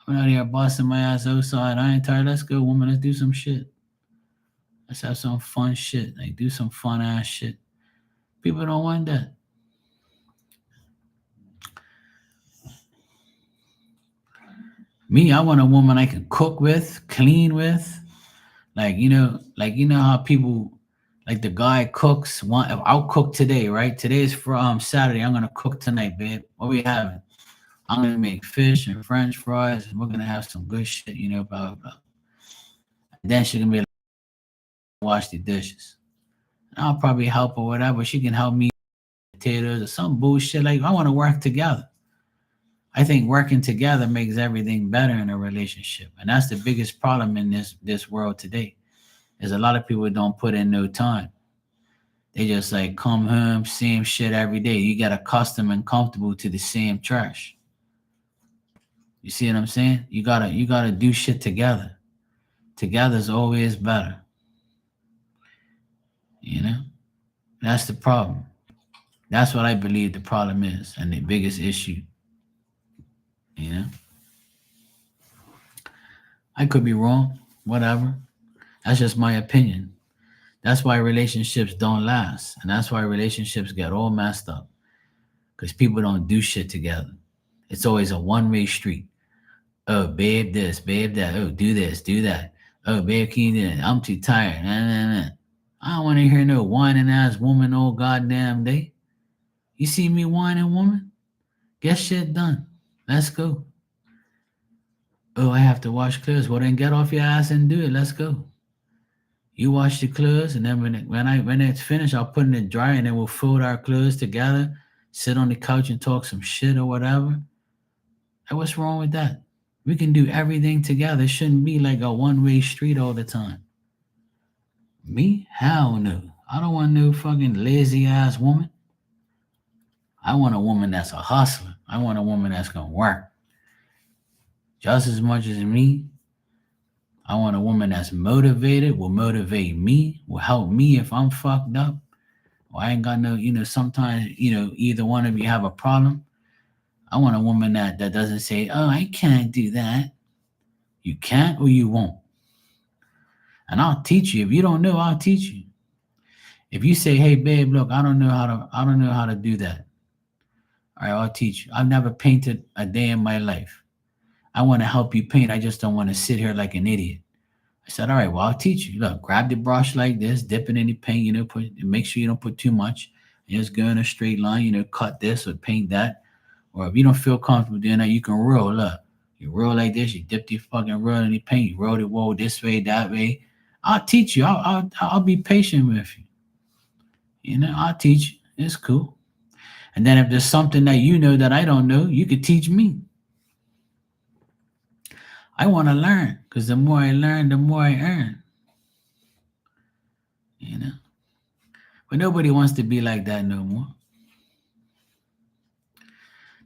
I'm out here busting my ass outside. I ain't tired. Let's go, woman. Let's do some shit. Let's have some fun shit. Like do some fun ass shit. People don't want that. Me, I want a woman I can cook with, clean with. Like how people like the guy cooks. One, I'll cook today, right? Today is from Saturday. I'm gonna cook tonight, babe. What we having? I'm gonna make fish and French fries, and we're gonna have some good shit, blah blah blah. And then she can be like, wash the dishes. And I'll probably help or whatever. She can help me with potatoes or some bullshit. Like I want to work together. I think working together makes everything better in a relationship, and that's the biggest problem in this world today. Is a lot of people don't put in no time. They just like come home, same shit every day. You get accustomed and comfortable to the same trash. You see what I'm saying? You gotta do shit together. Together is always better. You know? That's the problem. That's what I believe the problem is and the biggest issue. You know? I could be wrong. Whatever. That's just my opinion. That's why relationships don't last. And that's why relationships get all messed up. Because people don't do shit together. It's always a one-way street. Oh, babe, this, babe, that. Oh, do this, do that. Oh, babe, can you do that? I'm too tired. Nah, nah, nah. I don't want to hear no whining ass woman all goddamn day. You see me whining, woman? Get shit done. Let's go. Oh, I have to wash clothes. Well, then get off your ass and do it. Let's go. You wash the clothes, and then when it's finished, I'll put it in the dryer, and then we'll fold our clothes together, sit on the couch and talk some shit or whatever. And what's wrong with that? We can do everything together. It shouldn't be like a one-way street all the time. Me? Hell no. I don't want no fucking lazy ass woman. I want a woman that's a hustler. I want a woman that's gonna work just as much as me. I want a woman that's motivated, will motivate me, will help me if I'm fucked up. Or I ain't got no, sometimes, either one of you have a problem. I want a woman that doesn't say, oh, I can't do that. You can't or you won't. And I'll teach you. If you don't know, I'll teach you. If you say, hey babe, look, I don't know how to do that. All right, I'll teach you. I've never painted a day in my life. I want to help you paint. I just don't want to sit here like an idiot. I said, all right, well, I'll teach you. Look, grab the brush like this, dip it in the paint, make sure you don't put too much. And just go in a straight line, cut this or paint that. Or if you don't feel comfortable doing that, you can roll. Look, you roll like this, you dip the fucking roll in the paint, you roll the wall this way, that way. I'll teach you. I'll be patient with you. I'll teach you. It's cool. And then if there's something that you know that I don't know, you could teach me. I want to learn because the more I learn, the more I earn. You know, but nobody wants to be like that no more.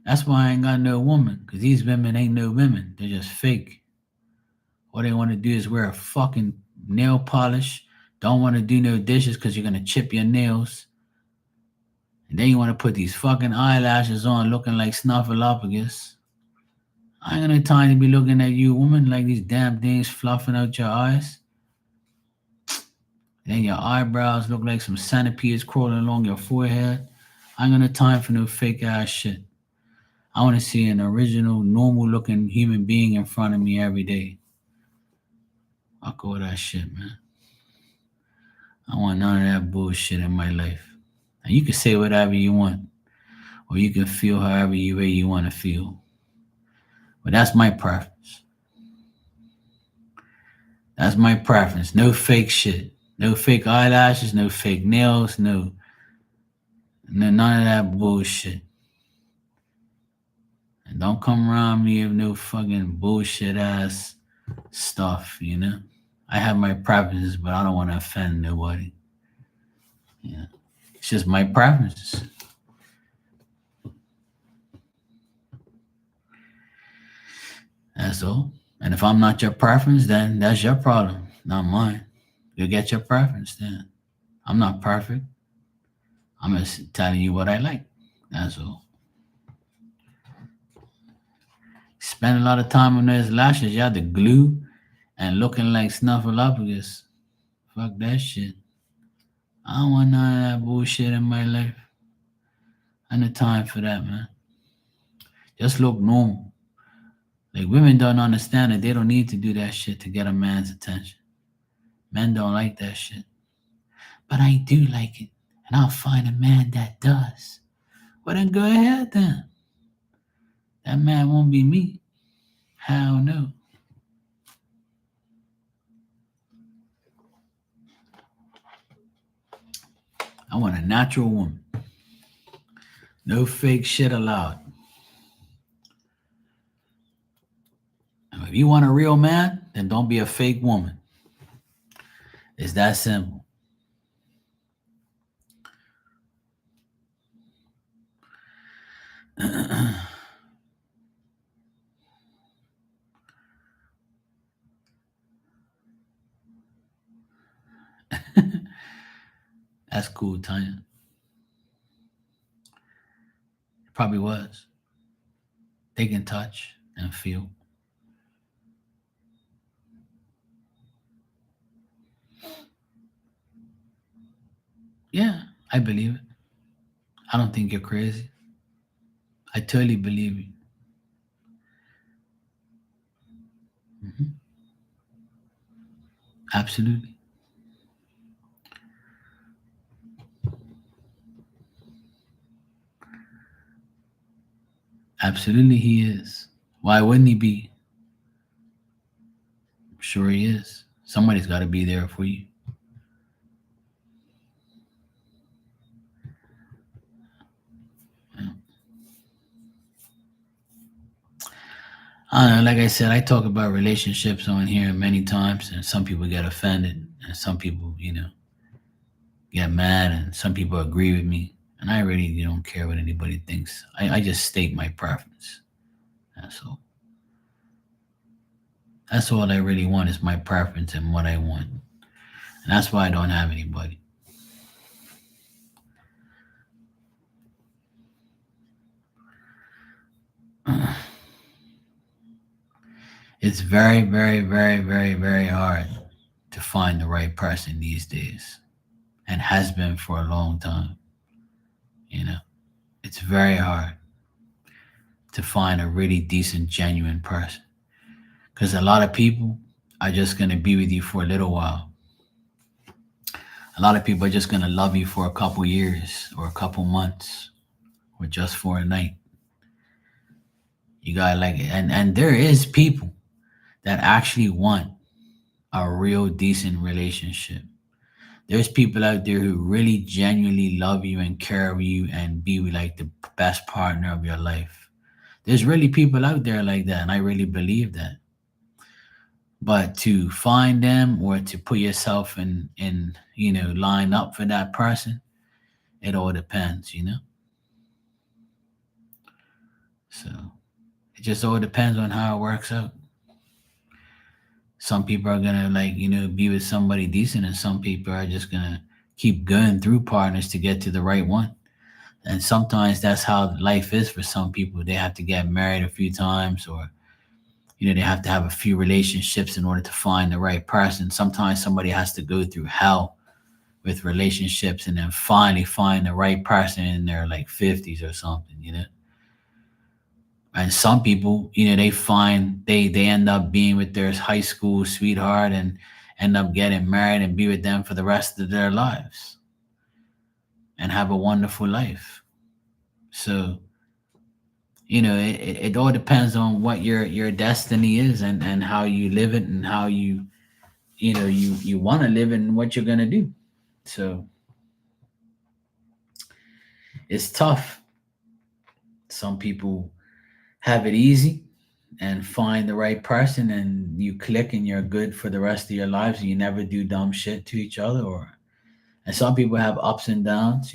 That's why I ain't got no woman because these women ain't no women. They're just fake. All they want to do is wear a fucking nail polish. Don't want to do no dishes because you're gonna chip your nails. And then you want to put these fucking eyelashes on, looking like Snuffleupagus. I ain't got no time to be looking at you, woman, like these damn things fluffing out your eyes. Then your eyebrows look like some centipedes crawling along your forehead. I ain't got no time for no fake ass shit. I want to see an original, normal looking human being in front of me every day. Fuck all that shit, man. I don't want none of that bullshit in my life. And you can say whatever you want, or you can feel however you want to feel. But that's my preference. That's my preference. No fake shit. No fake eyelashes, no fake nails, no none of that bullshit. And don't come around me with no fucking bullshit ass stuff, you know? I have my preferences, but I don't want to offend nobody. Yeah. It's just my preferences. That's all. And if I'm not your preference, then that's your problem, not mine. You get your preference then. I'm not perfect. I'm just telling you what I like. That's all. Spend a lot of time on those lashes. You have to glue and looking like Snuffleupagus. Fuck that shit. I don't want none of that bullshit in my life. I ain't no time for that, man. Just look normal. Like women don't understand that they don't need to do that shit to get a man's attention. Men don't like that shit. But I do like it. And I'll find a man that does. Well then go ahead then. That man won't be me. Hell no. I want a natural woman. No fake shit allowed. If you want a real man, then don't be a fake woman. It's that simple. That's cool, Tanya. It probably was. They can touch and feel. Yeah, I believe it. I don't think you're crazy. I totally believe you. Mhm. Absolutely. Absolutely, he is. Why wouldn't he be? Sure, he is. Somebody's got to be there for you. Yeah. I don't know. Like I said, I talk about relationships on here many times, and some people get offended, and some people, get mad, and some people agree with me. And I really don't care what anybody thinks. I just state my preference. That's all. That's all I really want is my preference and what I want. And that's why I don't have anybody. It's very, very, very, very, very hard to find the right person these days and has been for a long time. You know, it's very hard to find a really decent, genuine person because a lot of people are just going to be with you for a little while. A lot of people are just going to love you for a couple years or a couple months or just for a night. You got to like it. And there is people that actually want a real decent relationship. There's people out there who really genuinely love you and care of you and be like the best partner of your life. There's really people out there like that, and I really believe that. But to find them or to put yourself in line up for that person, it all depends. So it just all depends on how it works out. Some people are gonna be with somebody decent, and some people are just gonna keep going through partners to get to the right one. And sometimes that's how life is for some people. They have to get married a few times, or they have to have a few relationships in order to find the right person. Sometimes somebody has to go through hell with relationships and then finally find the right person in their like 50s or something. And some people, they find they end up being with their high school sweetheart and end up getting married and be with them for the rest of their lives and have a wonderful life. So, it all depends on what your destiny is, and how you live it, and how you want to live it, and what you're going to do. So it's tough. Some people have it easy and find the right person, and you click and you're good for the rest of your lives, and you never do dumb shit to each other. Or And some people have ups and downs.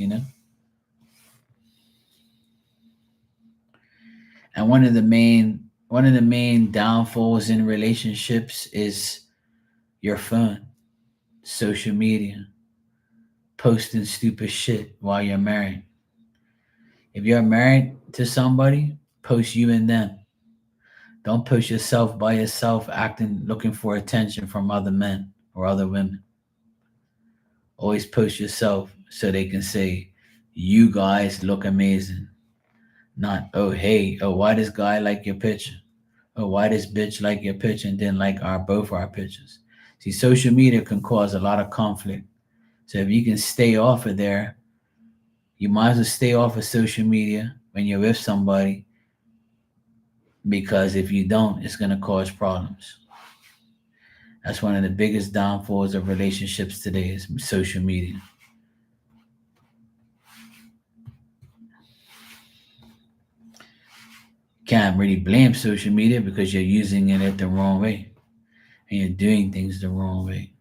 And one of the main downfalls in relationships is your phone, social media, posting stupid shit while you're married. If you're married to somebody, post you and them. Don't post yourself by yourself, acting, looking for attention from other men or other women. Always post yourself so they can say, "You guys look amazing." Not, "Oh, hey, oh, why this guy like your picture? Oh, why this bitch like your picture and didn't like both our pictures?" See, social media can cause a lot of conflict. So if you can stay off of there, you might as well stay off of social media when you're with somebody, because if you don't, it's going to cause problems. That's one of the biggest downfalls of relationships today is social media. Can't really blame social media because you're using it the wrong way, and you're doing things the wrong way.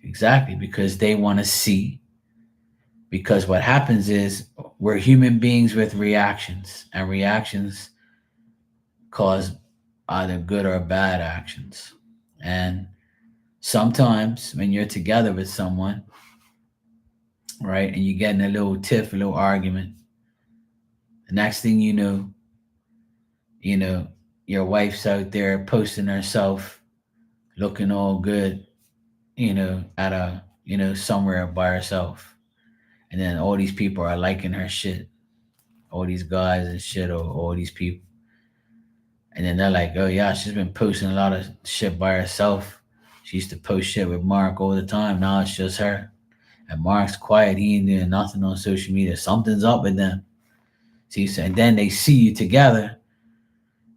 Exactly, because they want to see. Because what happens is we're human beings with reactions, and reactions cause either good or bad actions. And sometimes when you're together with someone, right, and you get in a little tiff, a little argument, the next thing you know, your wife's out there posting herself looking all good, at somewhere by herself. And then all these people are liking her shit, all these guys and shit, or all these people. And then they're like, "Oh yeah, she's been posting a lot of shit by herself. She used to post shit with Mark all the time. Now it's just her. And Mark's quiet. He ain't doing nothing on social media. Something's up with them." See, so, and then they see you together,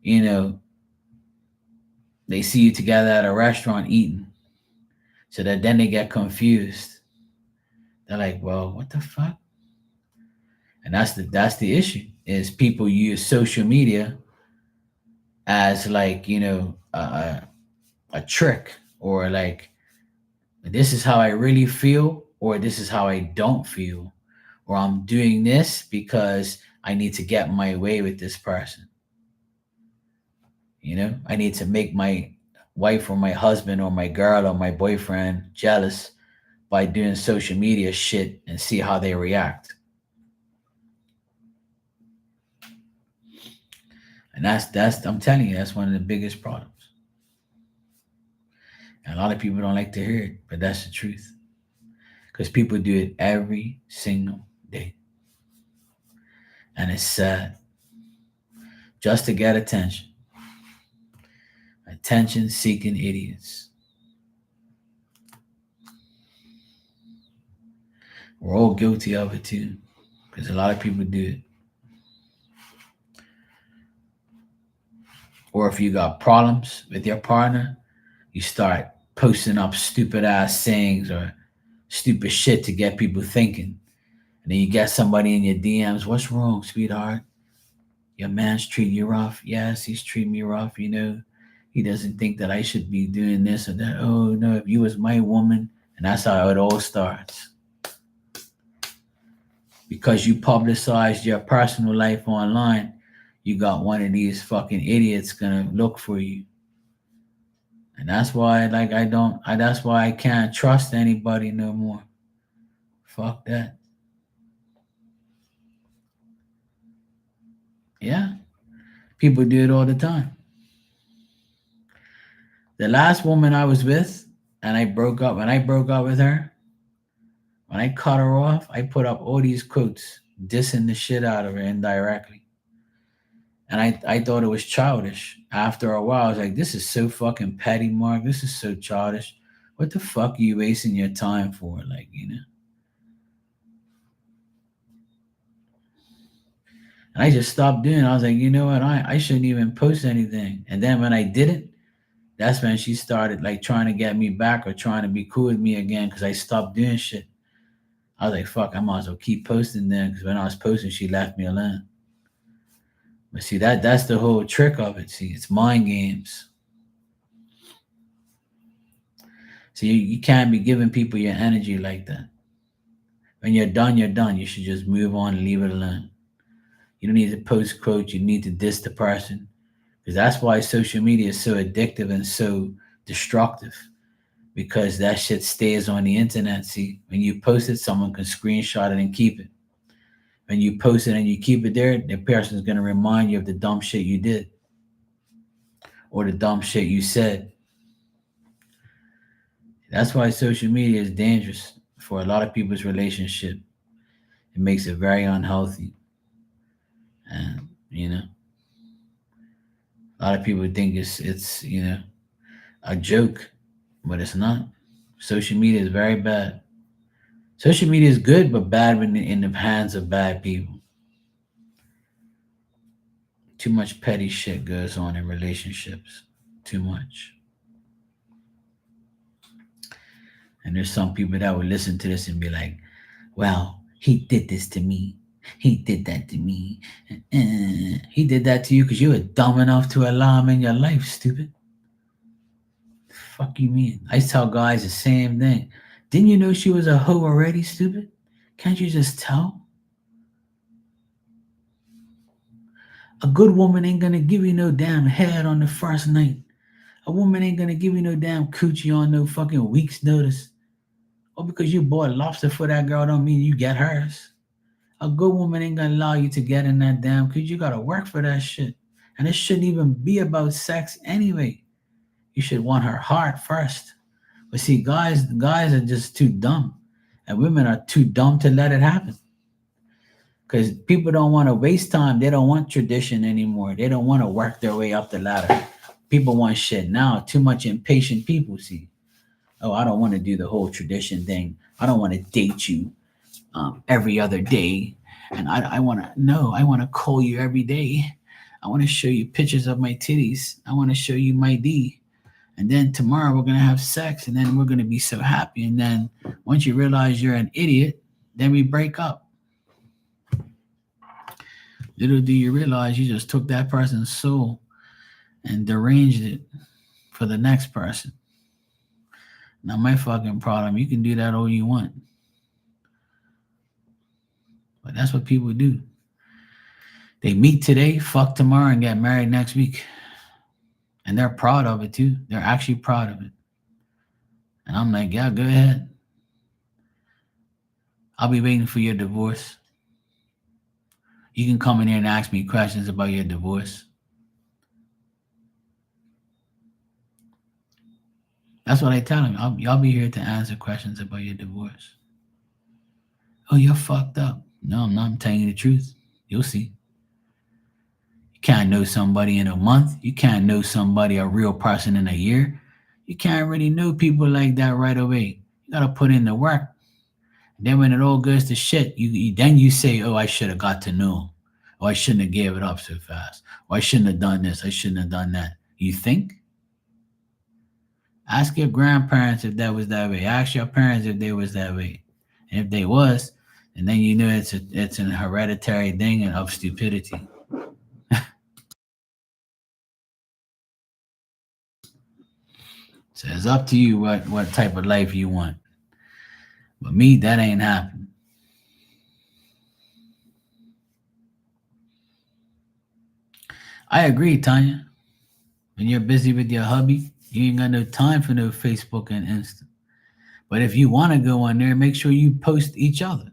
you know, they see you together at a restaurant eating. So that then they get confused. They're like, "Well, what the fuck?" And that's the issue, is people use social media as like, a trick, or like, this is how I really feel, or this is how I don't feel, or I'm doing this because I need to get my way with this person. I need to make my wife or my husband or my girl or my boyfriend jealous by doing social media shit and see how they react. And that's I'm telling you, that's one of the biggest problems. And a lot of people don't like to hear it, but that's the truth. Because people do it every single day. And it's sad. Just to get attention. Attention seeking idiots. We're all guilty of it too. Because a lot of people do it. Or if you got problems with your partner, you start posting up stupid ass sayings or stupid shit to get people thinking. And then you get somebody in your DMs, "What's wrong, sweetheart? Your man's treating you rough." "Yes, he's treating me rough. He doesn't think that I should be doing this or that." "Oh no, if you was my woman." And that's how it all starts. Because you publicized your personal life online, you got one of these fucking idiots gonna look for you. And that's why, like, that's why I can't trust anybody no more. Fuck that. Yeah. People do it all the time. The last woman I was with, and when I broke up with her, when I cut her off, I put up all these quotes. dissing the shit out of her indirectly. And I thought it was childish. After a while, I was like, this is so fucking petty, Mark. This is so childish. What the fuck are you wasting your time for? Like, you know? And I just stopped doing it. I was like, you know what? I shouldn't even post anything. And then when I didn't, that's when she started like trying to get me back or trying to be cool with me again because I stopped doing shit. I was like, fuck, I might as well keep posting then because when I was posting, she left me alone. But see, that's the whole trick of it. See, it's mind games. So you can't be giving people your energy like that. When you're done, you're done. You should just move on and leave it alone. You don't need to post quotes. You need to diss the person. Because that's why social media is so addictive and so destructive. Because that shit stays on the internet. See, when you post it, someone can screenshot it and keep it. When you post it and you keep it there, the person's gonna remind you of the dumb shit you did or the dumb shit you said. That's why social media is dangerous for a lot of people's relationship. It makes it very unhealthy. And a lot of people think it's a joke, but it's not. Social media is very bad. Social media is good, but bad when in the hands of bad people. Too much petty shit goes on in relationships. Too much. And there's some people that would listen to this and be like, well, he did this to me. He did that to me. He did that to you because you were dumb enough to allow him in your life, stupid. Fuck you mean? I tell guys the same thing. Didn't you know she was a hoe already, stupid? Can't you just tell? A good woman ain't gonna give you no damn head on the first night. A woman ain't gonna give you no damn coochie on no fucking week's notice. Or because you bought lobster for that girl don't mean you get hers. A good woman ain't gonna allow you to get in that damn coochie. You gotta work for that shit. And it shouldn't even be about sex anyway. You should want her heart first. But see, guys are just too dumb. And women are too dumb to let it happen. Because people don't want to waste time. They don't want tradition anymore. They don't want to work their way up the ladder. People want shit now. Too much impatient people, see. Oh, I don't want to do the whole tradition thing. I don't want to date you every other day. And I want to, no, I want to call you every day. I want to show you pictures of my titties. I want to show you my D. And then tomorrow we're going to have sex. And then we're going to be so happy. And then once you realize you're an idiot, then we break up. Little do you realize you just took that person's soul and deranged it for the next person. Not my fucking problem. You can do that all you want. But that's what people do. They meet today, fuck tomorrow, and get married next week. And they're proud of it too. They're actually proud of it. And I'm like, yeah, go ahead. I'll be waiting for your divorce. You can come in here and ask me questions about your divorce. That's what I tell them. Y'all be here to answer questions about your divorce. Oh, you're fucked up. No, I'm not. I'm telling you the truth. You'll see. You can't know somebody in a month. You can't know somebody, a real person, in a year. You can't really know people like that right away. You gotta put in the work. Then when it all goes to shit, then you say, "Oh, I should have got to know him. Oh, I shouldn't have gave it up so fast. Oh, I shouldn't have done this. I shouldn't have done that." You think? Ask your grandparents if that was that way. Ask your parents if they was that way. And if they was, and then you know it's an hereditary thing and of stupidity. So it's up to you what type of life you want. But me, that ain't happening. I agree, Tanya. When you're busy with your hubby, you ain't got no time for no Facebook and Insta. But if you want to go on there, make sure you post each other.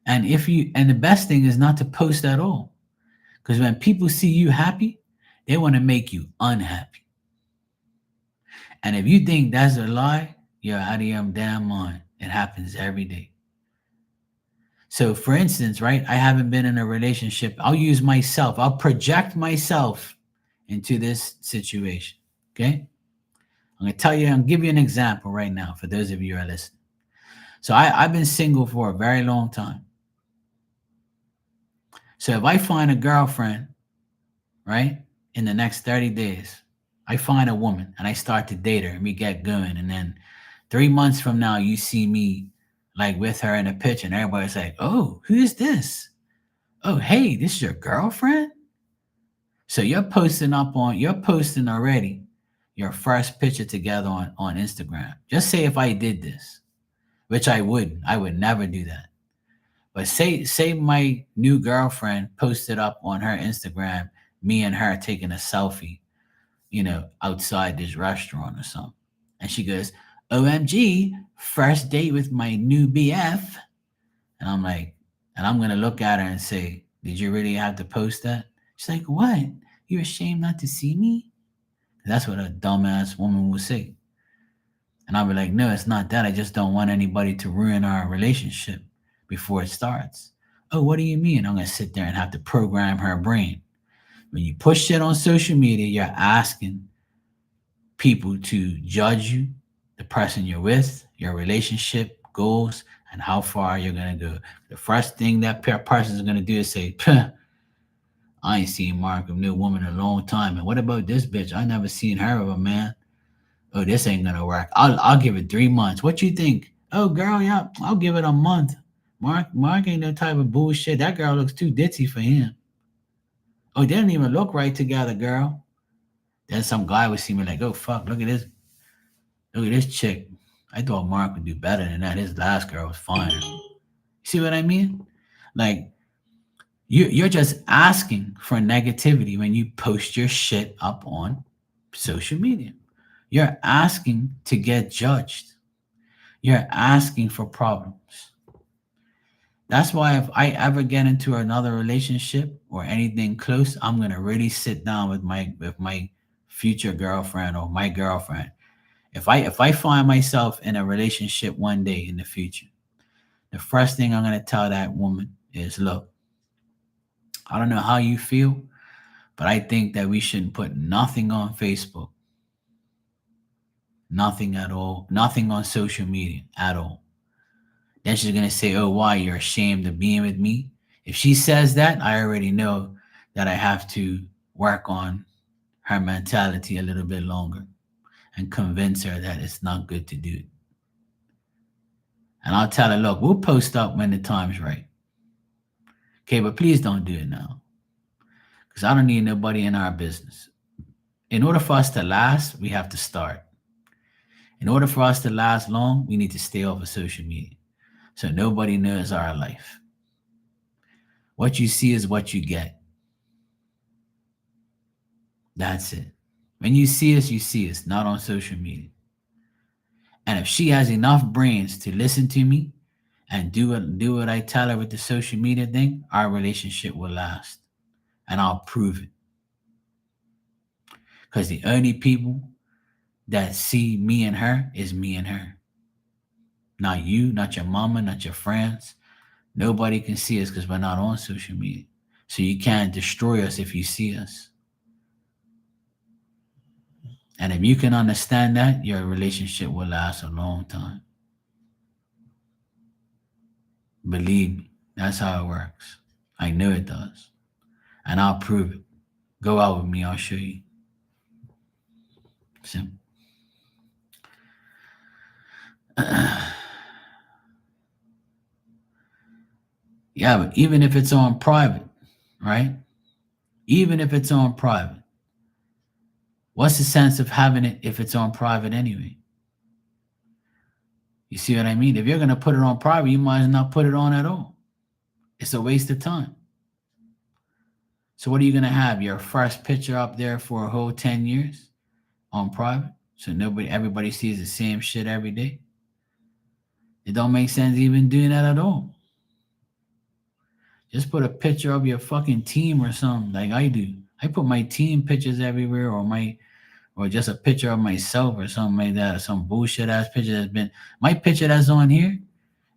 And the best thing is not to post at all. Because when people see you happy, they want to make you unhappy. And if you think that's a lie, you're out of your damn mind. It happens every day. So, for instance, right, I haven't been in a relationship. I'll use myself, I'll project myself into this situation. Okay. I'm going to tell you, I'll give you an example right now for those of you who are listening. So, I've been single for a very long time. So, if I find a girlfriend, right, in the next 30 days, I find a woman and I start to date her and we get going. And then 3 months from now, you see me like with her in a picture and everybody's like, oh, who is this? Oh, hey, this is your girlfriend? So you're posting already your first picture together on Instagram. Just say if I did this, which I would never do that. But say my new girlfriend posted up on her Instagram, me and her taking a selfie, outside this restaurant or something. And she goes, OMG, first date with my new BF. And I'm like, and I'm gonna look at her and say, did you really have to post that? She's like, what? You're ashamed not to see me? That's what a dumbass woman will say. And I'll be like, no, it's not that. I just don't want anybody to ruin our relationship before it starts. Oh, what do you mean? I'm gonna sit there and have to program her brain. When you push shit on social media, you're asking people to judge you, the person you're with, your relationship goals, and how far you're gonna go. The first thing that person is gonna do is say, I ain't seen Mark with no woman in a long time. And what about this bitch? I never seen her with a man. Oh, this ain't gonna work. I'll give it 3 months. What you think? Oh, girl, yeah, I'll give it a month. Mark ain't no type of bullshit. That girl looks too ditzy for him. Oh, they don't even look right together, girl. Then some guy would see me like, oh fuck, look at this chick. I thought Mark would do better than that. His last girl was fine. See what I mean? Like you're just asking for negativity when you post your shit up on social media. You're asking to get judged. You're asking for problems. That's why if I ever get into another relationship or anything close, I'm gonna really sit down with my future girlfriend or my girlfriend. If I find myself in a relationship one day in the future, the first thing I'm gonna tell that woman is, look, I don't know how you feel, but I think that we shouldn't put nothing on Facebook, nothing at all, nothing on social media at all. Then she's gonna say, oh, why, you're ashamed of being with me? If she says that, I already know that I have to work on her mentality a little bit longer and convince her that it's not good to do it. And I'll tell her, look, we'll post up when the time's right. Okay, but please don't do it now. Because I don't need nobody in our business. In order for us to last, we have to start. In order for us to last long, we need to stay off of social media. So nobody knows our life. What you see is what you get. That's it. When you see us, not on social media. And if she has enough brains to listen to me and do what I tell her with the social media thing, our relationship will last. And I'll prove it. Because the only people that see me and her is me and her. Not you, not your mama, not your friends. Nobody can see us because we're not on social media. So you can't destroy us if you see us. And if you can understand that, your relationship will last a long time. Believe me, that's how it works. I know it does. And I'll prove it. Go out with me, I'll show you. Simple. Yeah, but even if it's on private, right? Even if it's on private, what's the sense of having it if it's on private anyway? You see what I mean? If you're going to put it on private, you might as well not put it on at all. It's a waste of time. So what are you going to have? Your first picture up there for a whole 10 years on private? So everybody sees the same shit every day? It don't make sense even doing that at all. Just put a picture of your fucking team or something like I do. I put my team pictures everywhere or just a picture of myself or something like that, or some bullshit ass picture my picture that's on here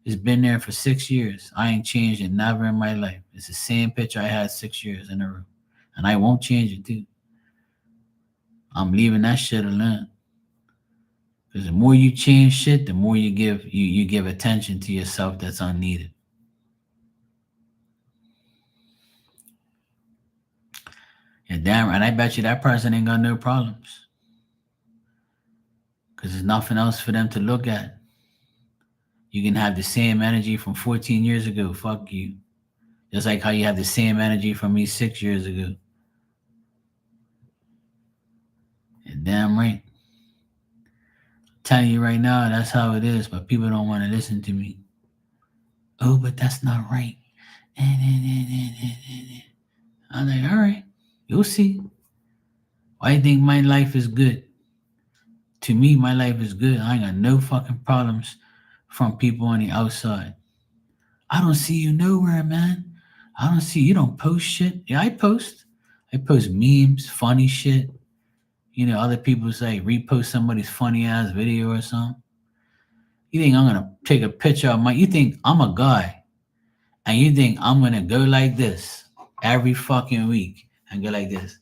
It's been there for 6 years. I ain't changed it never in my life. It's the same picture I had 6 years in a row. And I won't change it too. I'm leaving that shit alone. Because the more you change shit, the more you give attention to yourself that's unneeded. Yeah, damn right. I bet you that person ain't got no problems. Because there's nothing else for them to look at. You can have the same energy from 14 years ago. Fuck you. Just like how you have the same energy from me 6 years ago. Yeah, damn right. I'm telling you right now, that's how it is, but people don't want to listen to me. Oh, but that's not right. I'm like, all right, you'll see. Why do you think my life is good? To me, my life is good. I ain't got no fucking problems from people on the outside. I don't see you nowhere, man. I don't see you don't post shit. Yeah, I post. I post memes, funny shit. Other people say repost somebody's funny ass video or something. You think I'm gonna take a picture of you think I'm a guy and you think I'm gonna go like this every fucking week and go like this.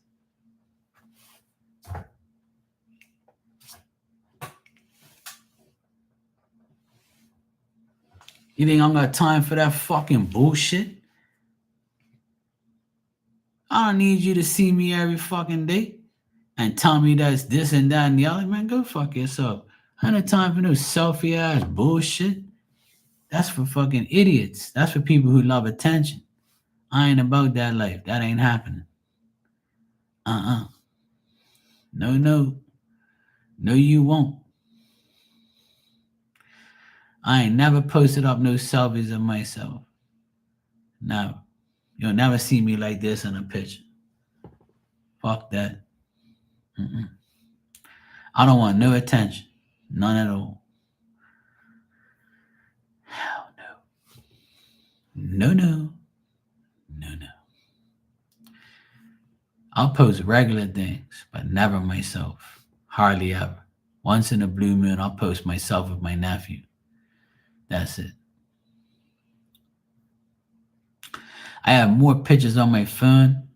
You think I'm got time for that fucking bullshit? I don't need you to see me every fucking day and tell me that's this and that and the other. Man, go fuck yourself. I ain't time for no selfie ass bullshit. That's for fucking idiots. That's for people who love attention. I ain't about that life. That ain't happening. No, no. No, you won't. I ain't never posted up no selfies of myself. Never. You'll never see me like this in a picture. Fuck that. I don't want no attention. None at all. Hell no. No, no. No, no. I'll post regular things, but never myself. Hardly ever. Once in a blue moon, I'll post myself with my nephew. That's it. I have more pictures on my phone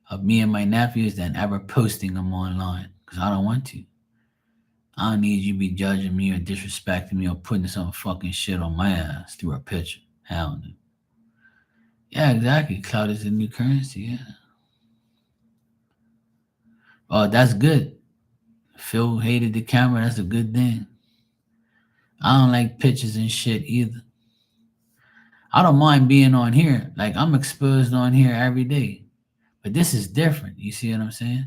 of me and my nephews than ever posting them online because I don't want to. I don't need you to be judging me or disrespecting me or putting some fucking shit on my ass through a picture. Hell no. Yeah, exactly. Cloud is the new currency. Yeah. Oh, that's good. Phil hated the camera. That's a good thing. I don't like pictures and shit either. I don't mind being on here. Like I'm exposed on here every day. But this is different. You see what I'm saying?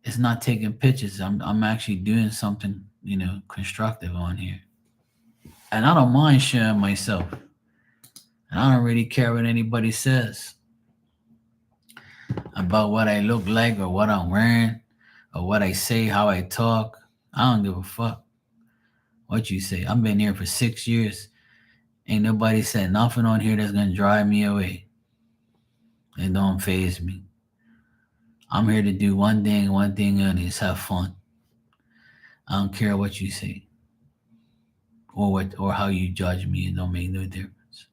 It's not taking pictures. I'm actually doing something, constructive on here. And I don't mind sharing myself. And I don't really care what anybody says about what I look like or what I'm wearing or what I say, how I talk. I don't give a fuck what you say. I've been here for 6 years. Ain't nobody said nothing on here that's gonna drive me away. It don't faze me. I'm here to do one thing only, is have fun. I don't care what you say or how you judge me. It don't make no difference.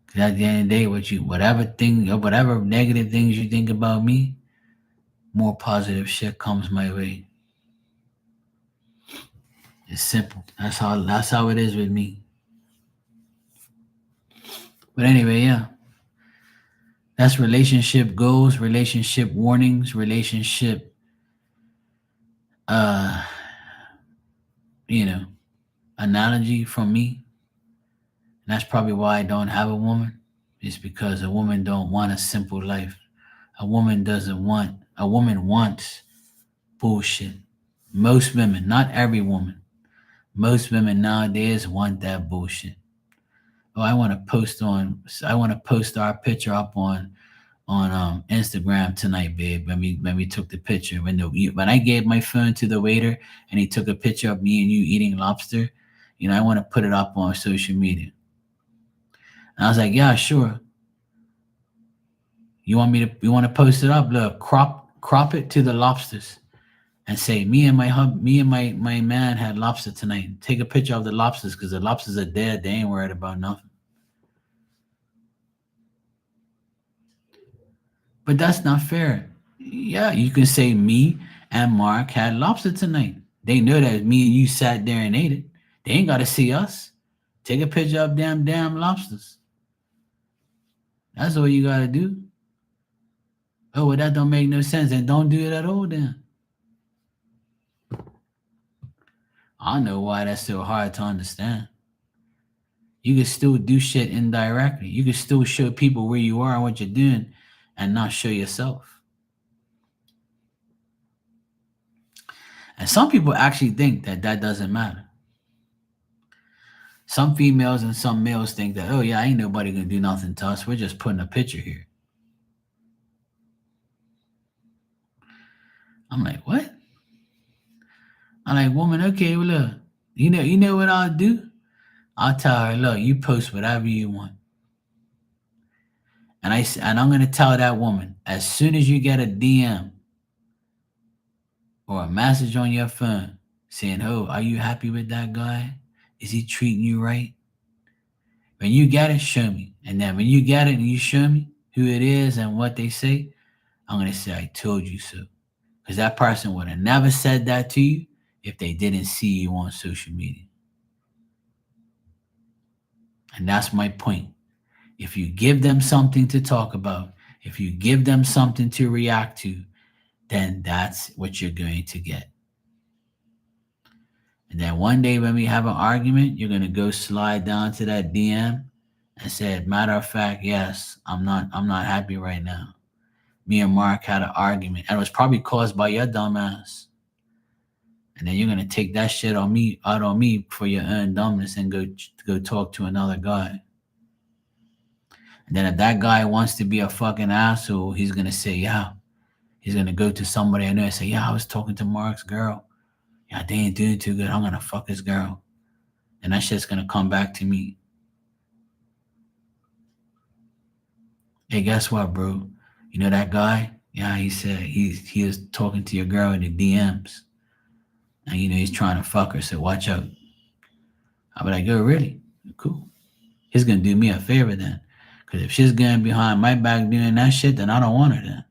Cause at the end of the day, whatever negative things you think about me, more positive shit comes my way. It's simple. That's how it is with me. But anyway, yeah. That's relationship goals, relationship warnings, relationship analogy from me. And that's probably why I don't have a woman. It's because a woman don't want a simple life. A woman wants bullshit. Most women, not every woman. Most women nowadays want that bullshit. Oh, I want to post our picture up on Instagram tonight, babe. When we took the picture, when I gave my phone to the waiter and he took a picture of me and you eating lobster, I want to put it up on social media. And I was like, yeah, sure. You want to post it up? Look, crop it to the lobsters and say, me and my man had lobster tonight. Take a picture of the lobsters because the lobsters are dead. They ain't worried about nothing. But that's not fair. Yeah, you can say me and Mark had lobster tonight. They know that me and you sat there and ate it. They ain't got to see us. Take a picture of damn lobsters. That's all you got to do. Oh, well, that don't make no sense. And don't do it at all then. I don't know why that's so hard to understand. You can still do shit indirectly. You can still show people where you are and what you're doing and not show yourself. And some people actually think that that doesn't matter. Some females and some males think that, oh, yeah, ain't nobody gonna do nothing to us. We're just putting a picture here. I'm like, what? I'm like, woman, okay, well, look, you know what I'll do? I'll tell her, look, you post whatever you want. And I'm gonna tell that woman, as soon as you get a DM or a message on your phone saying, oh, are you happy with that guy? Is he treating you right? When you get it, show me. And then when you get it and you show me who it is and what they say, I'm gonna say, I told you so. Because that person would have never said that to you if they didn't see you on social media. And that's my point. If you give them something to talk about, if you give them something to react to, then that's what you're going to get. And then one day when we have an argument, you're gonna go slide down to that DM and say, matter of fact, yes, I'm not happy right now. Me and Mark had an argument, and it was probably caused by your dumbass. And then you're gonna take that shit out on me for your own dumbness and go talk to another guy. And then if that guy wants to be a fucking asshole, he's gonna say, yeah. He's gonna go to somebody I know and say, yeah, I was talking to Mark's girl. Yeah, they ain't doing too good. I'm gonna fuck his girl. And that shit's gonna come back to me. Hey, guess what, bro? You know that guy? Yeah, he said he was talking to your girl in the DMs. And he's trying to fuck her, so watch out. I'll be like, oh, really? Cool. He's gonna do me a favor then. Because if she's going behind my back doing that shit, then I don't want her then.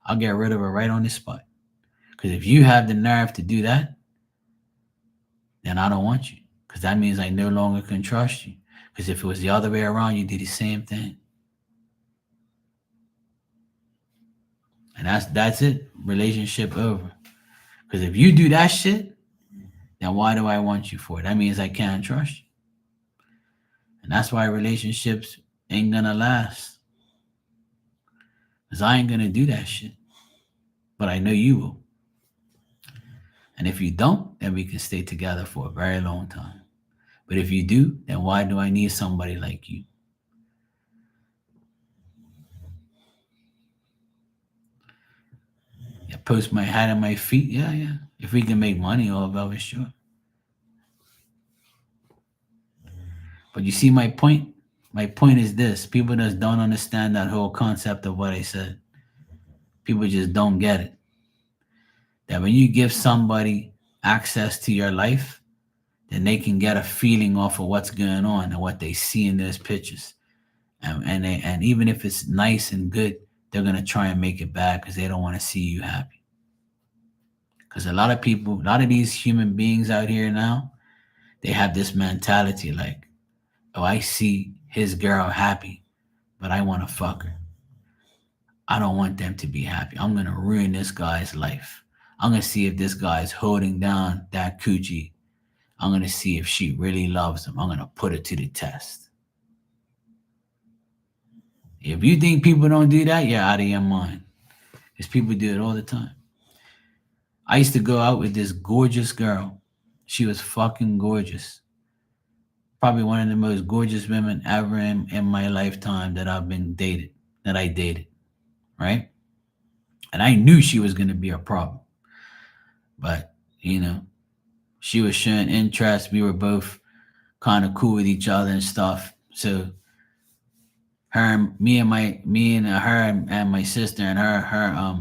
I'll get rid of her right on the spot. Because if you have the nerve to do that, then I don't want you. Because that means I no longer can trust you. Because if it was the other way around, you do the same thing. And that's it. Relationship over. Because if you do that shit, then why do I want you for it? That means I can't trust you. And that's why relationships ain't gonna last. Because I ain't gonna do that shit. But I know you will. And if you don't, then we can stay together for a very long time. But if you do, then why do I need somebody like you? Yeah, post my hat and my feet. Yeah. If we can make money off of it, sure. But you see my point? My point is this. People just don't understand that whole concept of what I said. People just don't get it. That when you give somebody access to your life, then they can get a feeling off of what's going on and what they see in those pictures. And even if it's nice and good, they're going to try and make it bad because they don't want to see you happy. Because a lot of these human beings out here now, they have this mentality like, oh, I see his girl happy, but I want to fuck her. I don't want them to be happy. I'm going to ruin this guy's life. I'm going to see if this guy's holding down that coochie. I'm going to see if she really loves him. I'm going to put it to the test. If you think people don't do that, you're out of your mind. Because people do it all the time. I used to go out with this gorgeous girl. She was fucking gorgeous. Probably one of the most gorgeous women ever in my lifetime that I dated. Right? And I knew she was going to be a problem. But, she was showing interest. We were both kind of cool with each other and stuff. So me and her and my sister and her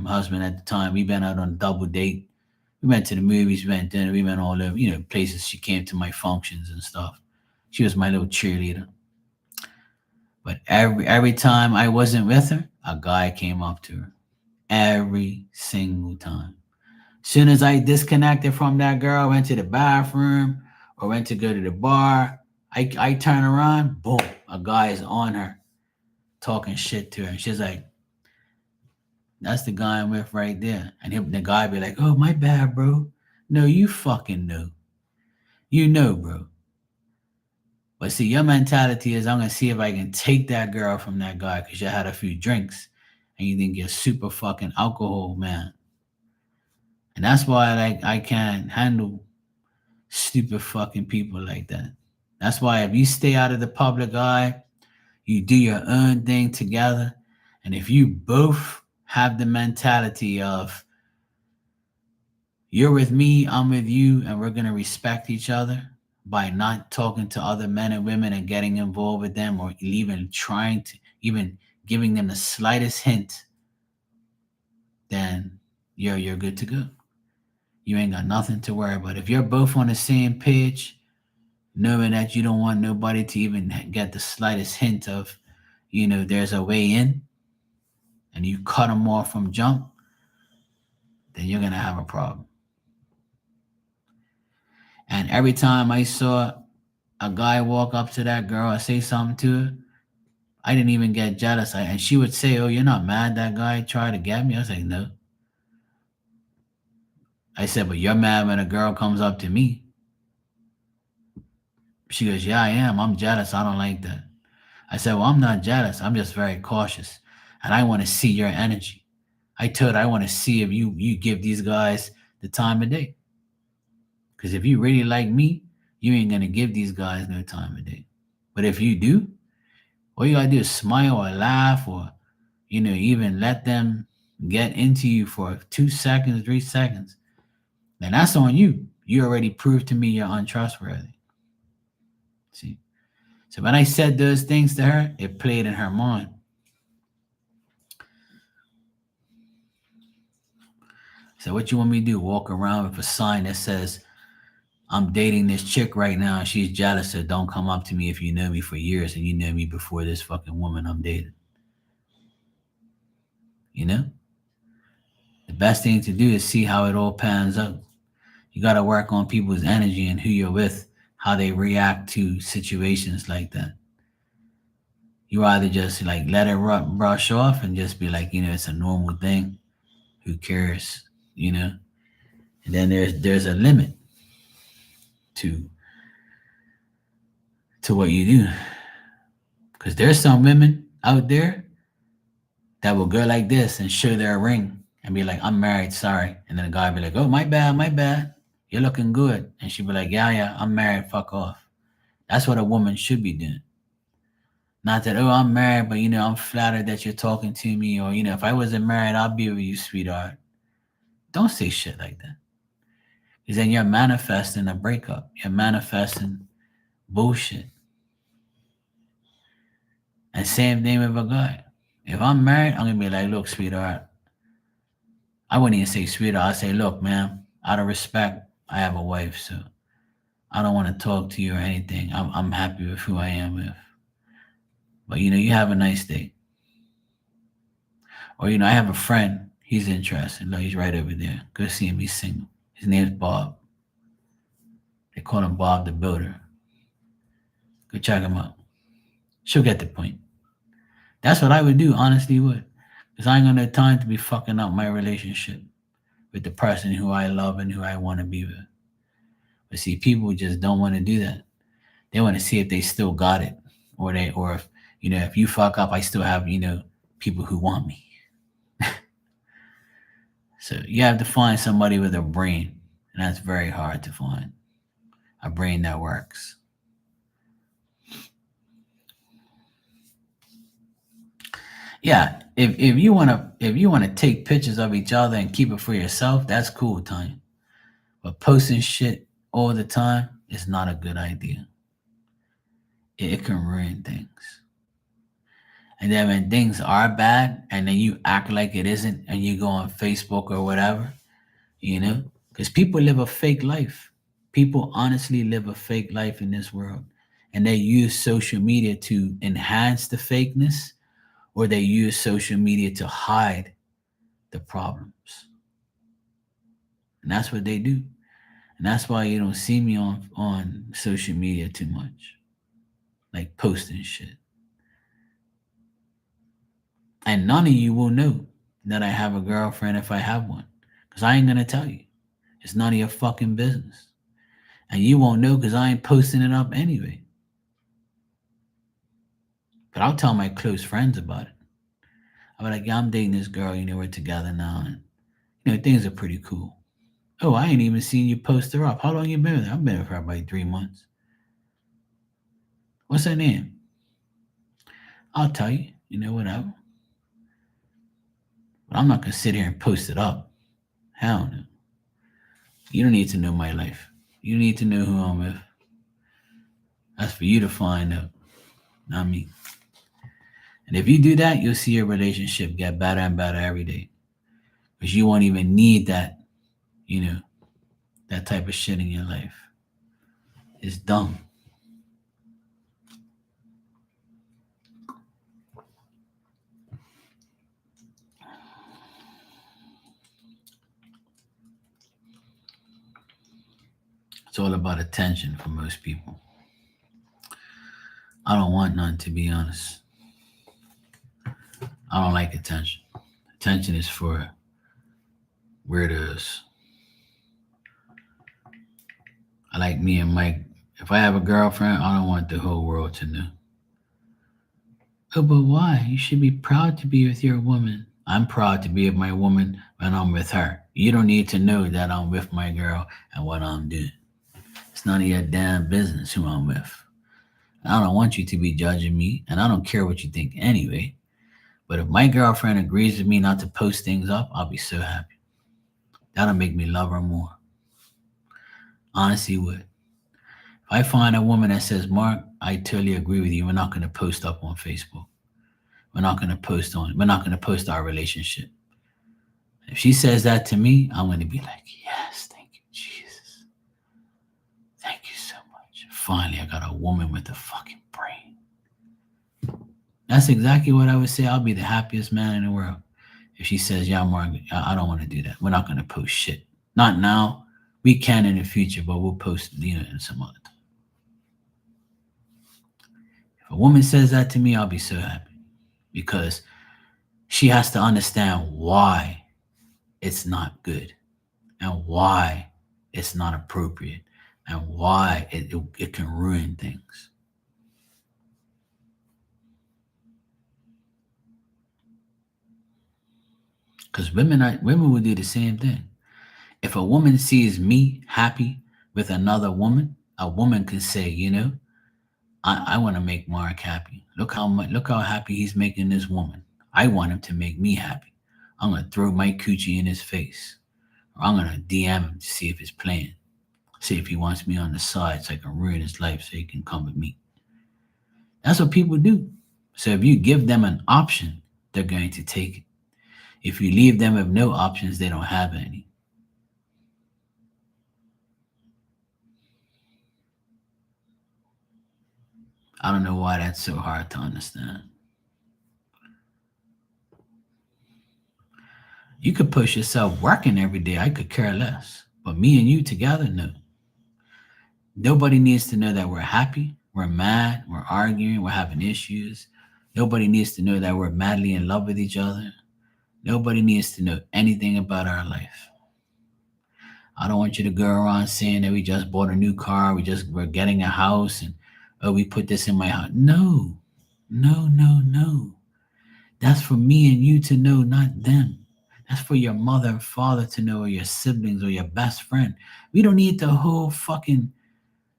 husband at the time, we been out on a double date. We went to the movies, we went to dinner, we went all over, places. She came to my functions and stuff. She was my little cheerleader. But every time I wasn't with her, a guy came up to her. Every single time. Soon as I disconnected from that girl, went to the bathroom or went to go to the bar, I turn around, boom, a guy is on her talking shit to her. And she's like, that's the guy I'm with right there. And the guy be like, oh, my bad, bro. No, you fucking know. You know, bro. But see, your mentality is I'm going to see if I can take that girl from that guy because you had a few drinks and you think you're super fucking alcohol, man. And that's why I can't handle stupid fucking people like that. That's why if you stay out of the public eye, you do your own thing together. And if you both have the mentality of you're with me, I'm with you, and we're going to respect each other by not talking to other men and women and getting involved with them or even trying to, even giving them the slightest hint, then you're good to go. You ain't got nothing to worry about. If you're both on the same page, knowing that you don't want nobody to even get the slightest hint of, there's a way in, and you cut them off from jump, then you're going to have a problem. And every time I saw a guy walk up to that girl and say something to her, I didn't even get jealous. And she would say, oh, you're not mad that guy tried to get me? I was like, no. I said, but you're mad when a girl comes up to me. She goes, yeah, I am. I'm jealous. I don't like that. I said, well, I'm not jealous. I'm just very cautious. And I want to see your energy. I told her I want to see if you give these guys the time of day. Because if you really like me, you ain't going to give these guys no time of day. But if you do, all you got to do is smile or laugh or, even let them get into you for 2 seconds, 3 seconds. Then that's on you. You already proved to me you're untrustworthy. See? So when I said those things to her, it played in her mind. So what you want me to do? Walk around with a sign that says, I'm dating this chick right now and she's jealous, so don't come up to me if you know me for years and you know me before this fucking woman I'm dating. The best thing to do is see how it all pans out. You got to work on people's energy and who you're with, how they react to situations like that. You either just like let it brush off and just be like, it's a normal thing. Who cares? And then there's a limit to what you do. Because there's some women out there that will go like this and show their ring and be like, I'm married, sorry. And then the guy be like, oh, my bad. You're looking good. And she'll be like, yeah, I'm married, fuck off. That's what a woman should be doing. Not that, oh, I'm married, but, I'm flattered that you're talking to me. Or, if I wasn't married, I'll be with you, sweetheart. Don't say shit like that. Because then you're manifesting a breakup. You're manifesting bullshit. And same thing with a guy. If I'm married, I'm going to be like, look, sweetheart. I wouldn't even say sweetheart. I'd say, look, man, out of respect, I have a wife, so I don't want to talk to you or anything. I'm happy with who I am with. But, you have a nice day. Or, I have a friend. He's interested. Look, he's right over there. Go see him. He's single. His name's Bob. They call him Bob the Builder. Go check him out. She'll get the point. That's what I would do, honestly would. Because I ain't got no time to be fucking up my relationship with the person who I love and who I want to be with. But see, people just don't want to do that. They want to see if they still got it. Or if, if you fuck up, I still have, people who want me. So you have to find somebody with a brain. And that's very hard to find. A brain that works. Yeah, if you wanna take pictures of each other and keep it for yourself, that's cool, Tanya. But posting shit all the time is not a good idea. It can ruin things. And then when things are bad and then you act like it isn't and you go on Facebook or whatever, because Because people live a fake life. People honestly live a fake life in this world. And they use social media to enhance the fakeness, or they use social media to hide the problems. And that's what they do. And that's why you don't see me on social media too much, like posting shit. And none of you will know that I have a girlfriend if I have one. Because I ain't going to tell you. It's none of your fucking business. And you won't know because I ain't posting it up anyway. But I'll tell my close friends about it. I'll be like, yeah, I'm dating this girl, we're together now. And, things are pretty cool. Oh, I ain't even seen you post her up. How long you been with her? I've been with her about 3 months. What's her name? I'll tell you, whatever. But I'm not going to sit here and post it up. Hell no. You don't need to know my life. You need to know who I'm with. That's for you to find out, not me. And if you do that, you'll see your relationship get better and better every day. Because you won't even need that, that type of shit in your life. It's dumb. It's all about attention for most people. I don't want none, to be honest. I don't like attention. Attention is for weirdos. I like me and Mike. If I have a girlfriend, I don't want the whole world to know. Oh, but why? You should be proud to be with your woman. I'm proud to be with my woman when I'm with her. You don't need to know that I'm with my girl and what I'm doing. It's none of your damn business who I'm with. I don't want you to be judging me, and I don't care what you think anyway. But if my girlfriend agrees with me not to post things up, I'll be so happy. That'll make me love her more. Honestly would. If I find a woman that says, Mark, I totally agree with you. We're not going to post up on Facebook. We're not going to post our relationship. If she says that to me, I'm going to be like, yes, thank you, Jesus. Thank you so much. Finally, I got a woman with a fucking brain. That's exactly what I would say. I'll be the happiest man in the world. If she says, yeah, Mark, I don't want to do that. We're not going to post shit. Not now. We can in the future, but we'll post, in some other time. If a woman says that to me, I'll be so happy. Because she has to understand why it's not good and why it's not appropriate and why it can ruin things. Because women will do the same thing. If a woman sees me happy with another woman, a woman can say, I want to make Mark happy. Look how happy he's making this woman. I want him to make me happy. I'm gonna throw my coochie in his face. Or I'm gonna DM him to see if it's playing. See if he wants me on the side so I can ruin his life so he can come with me. That's what people do. So if you give them an option, they're going to take it. If you leave them with no options, they don't have any. I don't know why that's so hard to understand. You could push yourself working every day. I could care less. But me and you together, no. Nobody needs to know that we're happy, we're mad, we're arguing, we're having issues. Nobody needs to know that we're madly in love with each other. Nobody needs to know anything about our life. I don't want you to go around saying that we just bought a new car, we're getting a house, and we put this in my house. No. That's for me and you to know, not them. That's for your mother and father to know, or your siblings, or your best friend. We don't need the whole fucking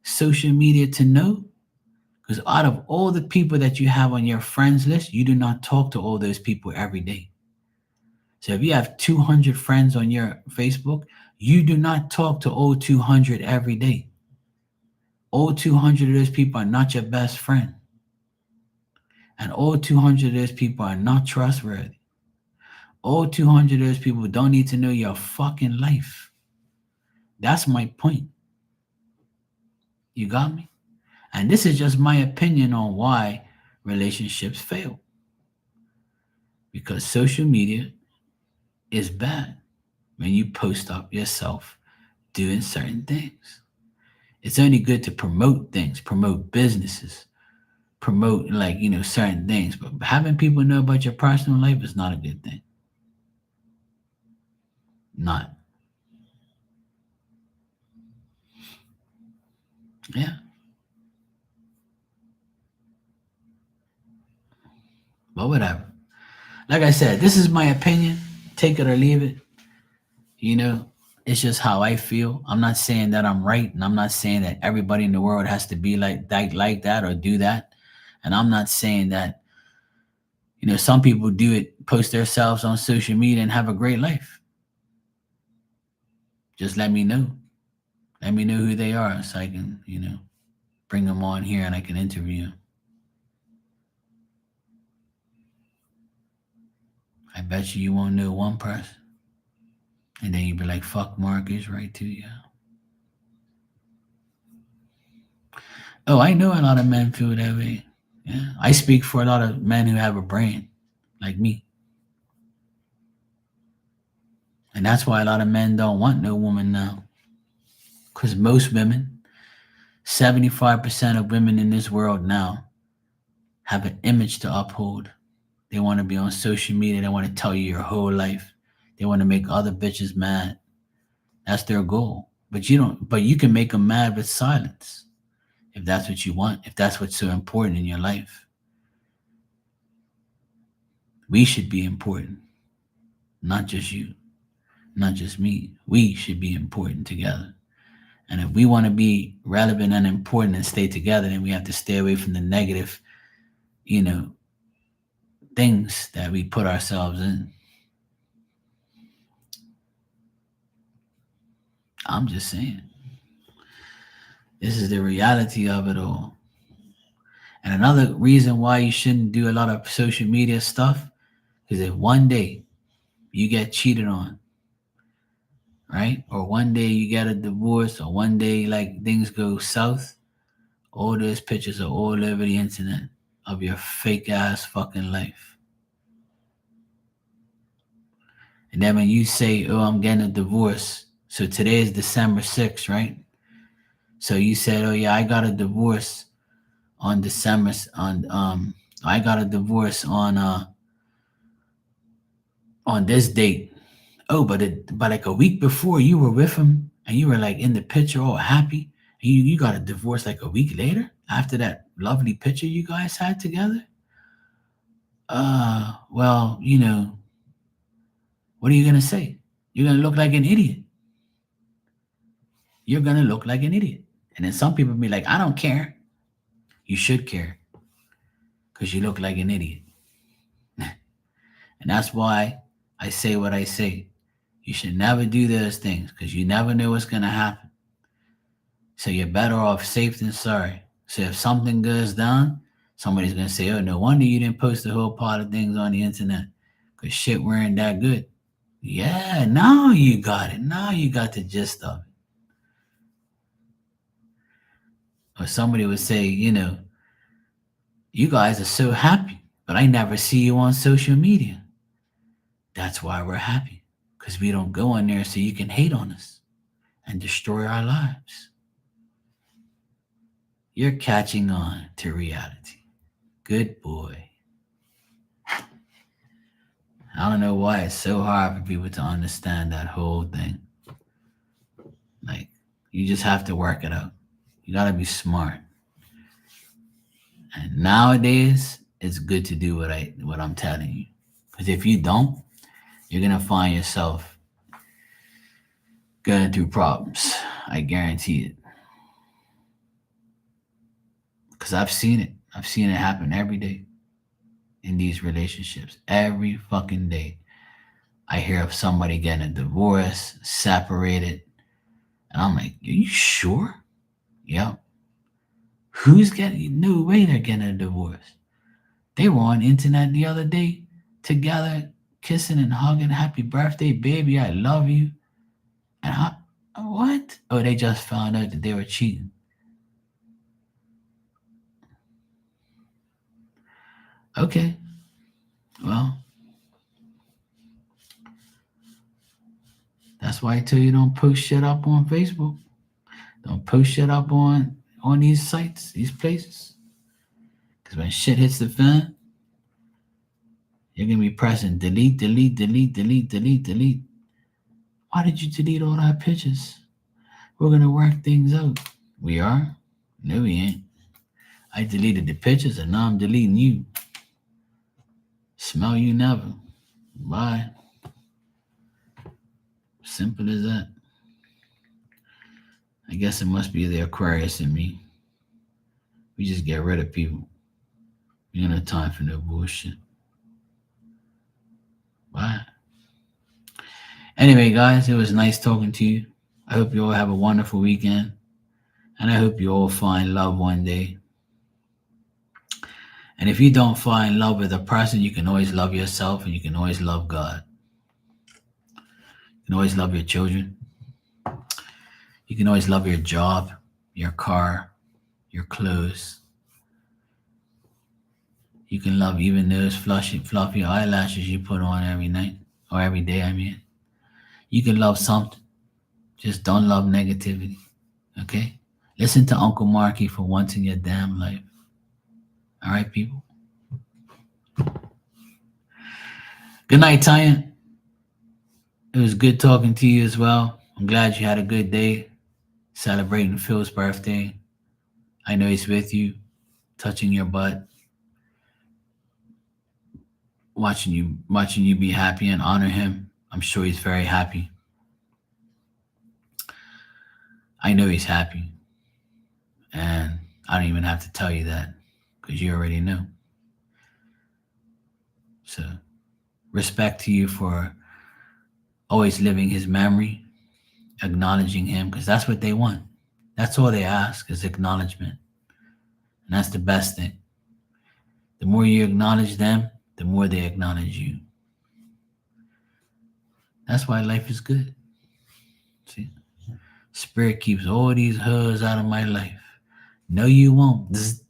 social media to know. Because out of all the people that you have on your friends list, you do not talk to all those people every day. So if you have 200 friends on your Facebook, you do not talk to all 200 every day. All 200 of those people are not your best friend. And all 200 of those people are not trustworthy. All 200 of those people don't need to know your fucking life. That's my point. You got me? And this is just my opinion on why relationships fail. Because social media is bad when you post up yourself doing certain things. It's only good to promote things, promote businesses, promote certain things. But having people know about your personal life is not a good thing. Not. Yeah. But whatever. Like I said, this is my opinion. Take it or leave it. You know, it's just how I feel. I'm not saying that I'm right, and I'm not saying that everybody in the world has to be like that or do that. And I'm not saying that some people do it, post themselves on social media and have a great life. Just let me know. Let me know who they are so I can bring them on here and I can interview them. I bet you won't know one person. And then you'd be like, fuck, Mark is right too, yeah. Oh, I know a lot of men feel that way. Yeah. I speak for a lot of men who have a brain, like me. And that's why a lot of men don't want no woman now. Because most women, 75% of women in this world now, have an image to uphold. They want to be on social media. They want to tell you your whole life. They want to make other bitches mad. That's their goal. But you can make them mad with silence if that's what you want, if that's what's so important in your life. We should be important, not just you, not just me. We should be important together. And if we want to be relevant and important and stay together, then we have to stay away from the negative, you know, things that we put ourselves in. I'm just saying. This is the reality of it all. And another reason why you shouldn't do a lot of social media stuff is if one day you get cheated on, right? Or one day you get a divorce, or one day like things go south, all those pictures are all over the internet of your fake ass fucking life. And then when you say, oh, I'm getting a divorce, so today is December 6th, right? So you said, oh yeah, I got a divorce on December I got a divorce on this date. Oh, but like a week before you were with him and you were like in the picture all happy. And you got a divorce like a week later after that lovely picture you guys had together. Well, what are you gonna say? You're gonna look like an idiot. You're gonna look like an idiot. And then some people be like, I don't care. You should care because you look like an idiot. And that's why I say what I say. You should never do those things because you never know what's going to happen. So you're better off safe than sorry. So if something goes down, somebody's going to say, oh, no wonder you didn't post a whole pile of things on the internet because shit weren't that good. Yeah, now you got it. Now you got the gist of it. Or somebody would say, you guys are so happy, but I never see you on social media. That's why we're happy, because we don't go on there so you can hate on us and destroy our lives. You're catching on to reality. Good boy. I don't know why it's so hard for people to understand that whole thing. Like, you just have to work it out. You got to be smart. And nowadays, it's good to do what I'm telling you. Because if you don't, you're going to find yourself going through problems. I guarantee it. Because I've seen it. I've seen it happen every day in these relationships. Every fucking day. I hear of somebody getting a divorce, separated. And I'm like, are you sure? Yep. Who's getting, no way they're getting a divorce. They were on internet the other day together, kissing and hugging, happy birthday, baby, I love you. And What? Oh, they just found out that they were cheating. Okay. Well, that's why I tell you don't post shit up on Facebook. Don't post shit up on these sites, these places. Because when shit hits the fan, you're gonna be pressing delete, delete, delete, delete, delete, delete. Why did you delete all our pictures? We're gonna work things out. We are? No, we ain't. I deleted the pictures and now I'm deleting you. Smell you never. Bye. Simple as that. I guess it must be the Aquarius in me. We just get rid of people. We don't have time for no bullshit. Bye. Anyway, guys, it was nice talking to you. I hope you all have a wonderful weekend. And I hope you all find love one day. And if you don't find love with a person, you can always love yourself and you can always love God. You can always love your children. You can always love your job, your car, your clothes. You can love even those fluffy eyelashes you put on every night or every day, I mean. You can love something. Just don't love negativity. Okay? Listen to Uncle Marky for once in your damn life. All right, people? Good night, Tanya. It was good talking to you as well. I'm glad you had a good day celebrating Phil's birthday. I know he's with you, touching your butt, watching you be happy and honor him. I'm sure he's very happy. I know he's happy. And I don't even have to tell you that because you already know. So, respect to you for always living his memory, acknowledging him because that's what they want. That's all they ask is acknowledgement. And that's the best thing. The more you acknowledge them, the more they acknowledge you. That's why life is good. See? Spirit keeps all these hoes out of my life. No, you won't. Zzz.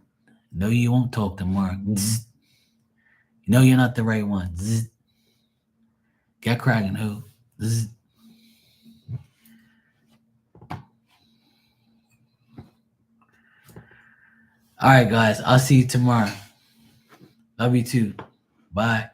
No, you won't talk to Mark. Zzz. No, you're not the right one. Zzz. Get cracking, ho. Zzz. All right, guys. I'll see you tomorrow. Love you too. Bye.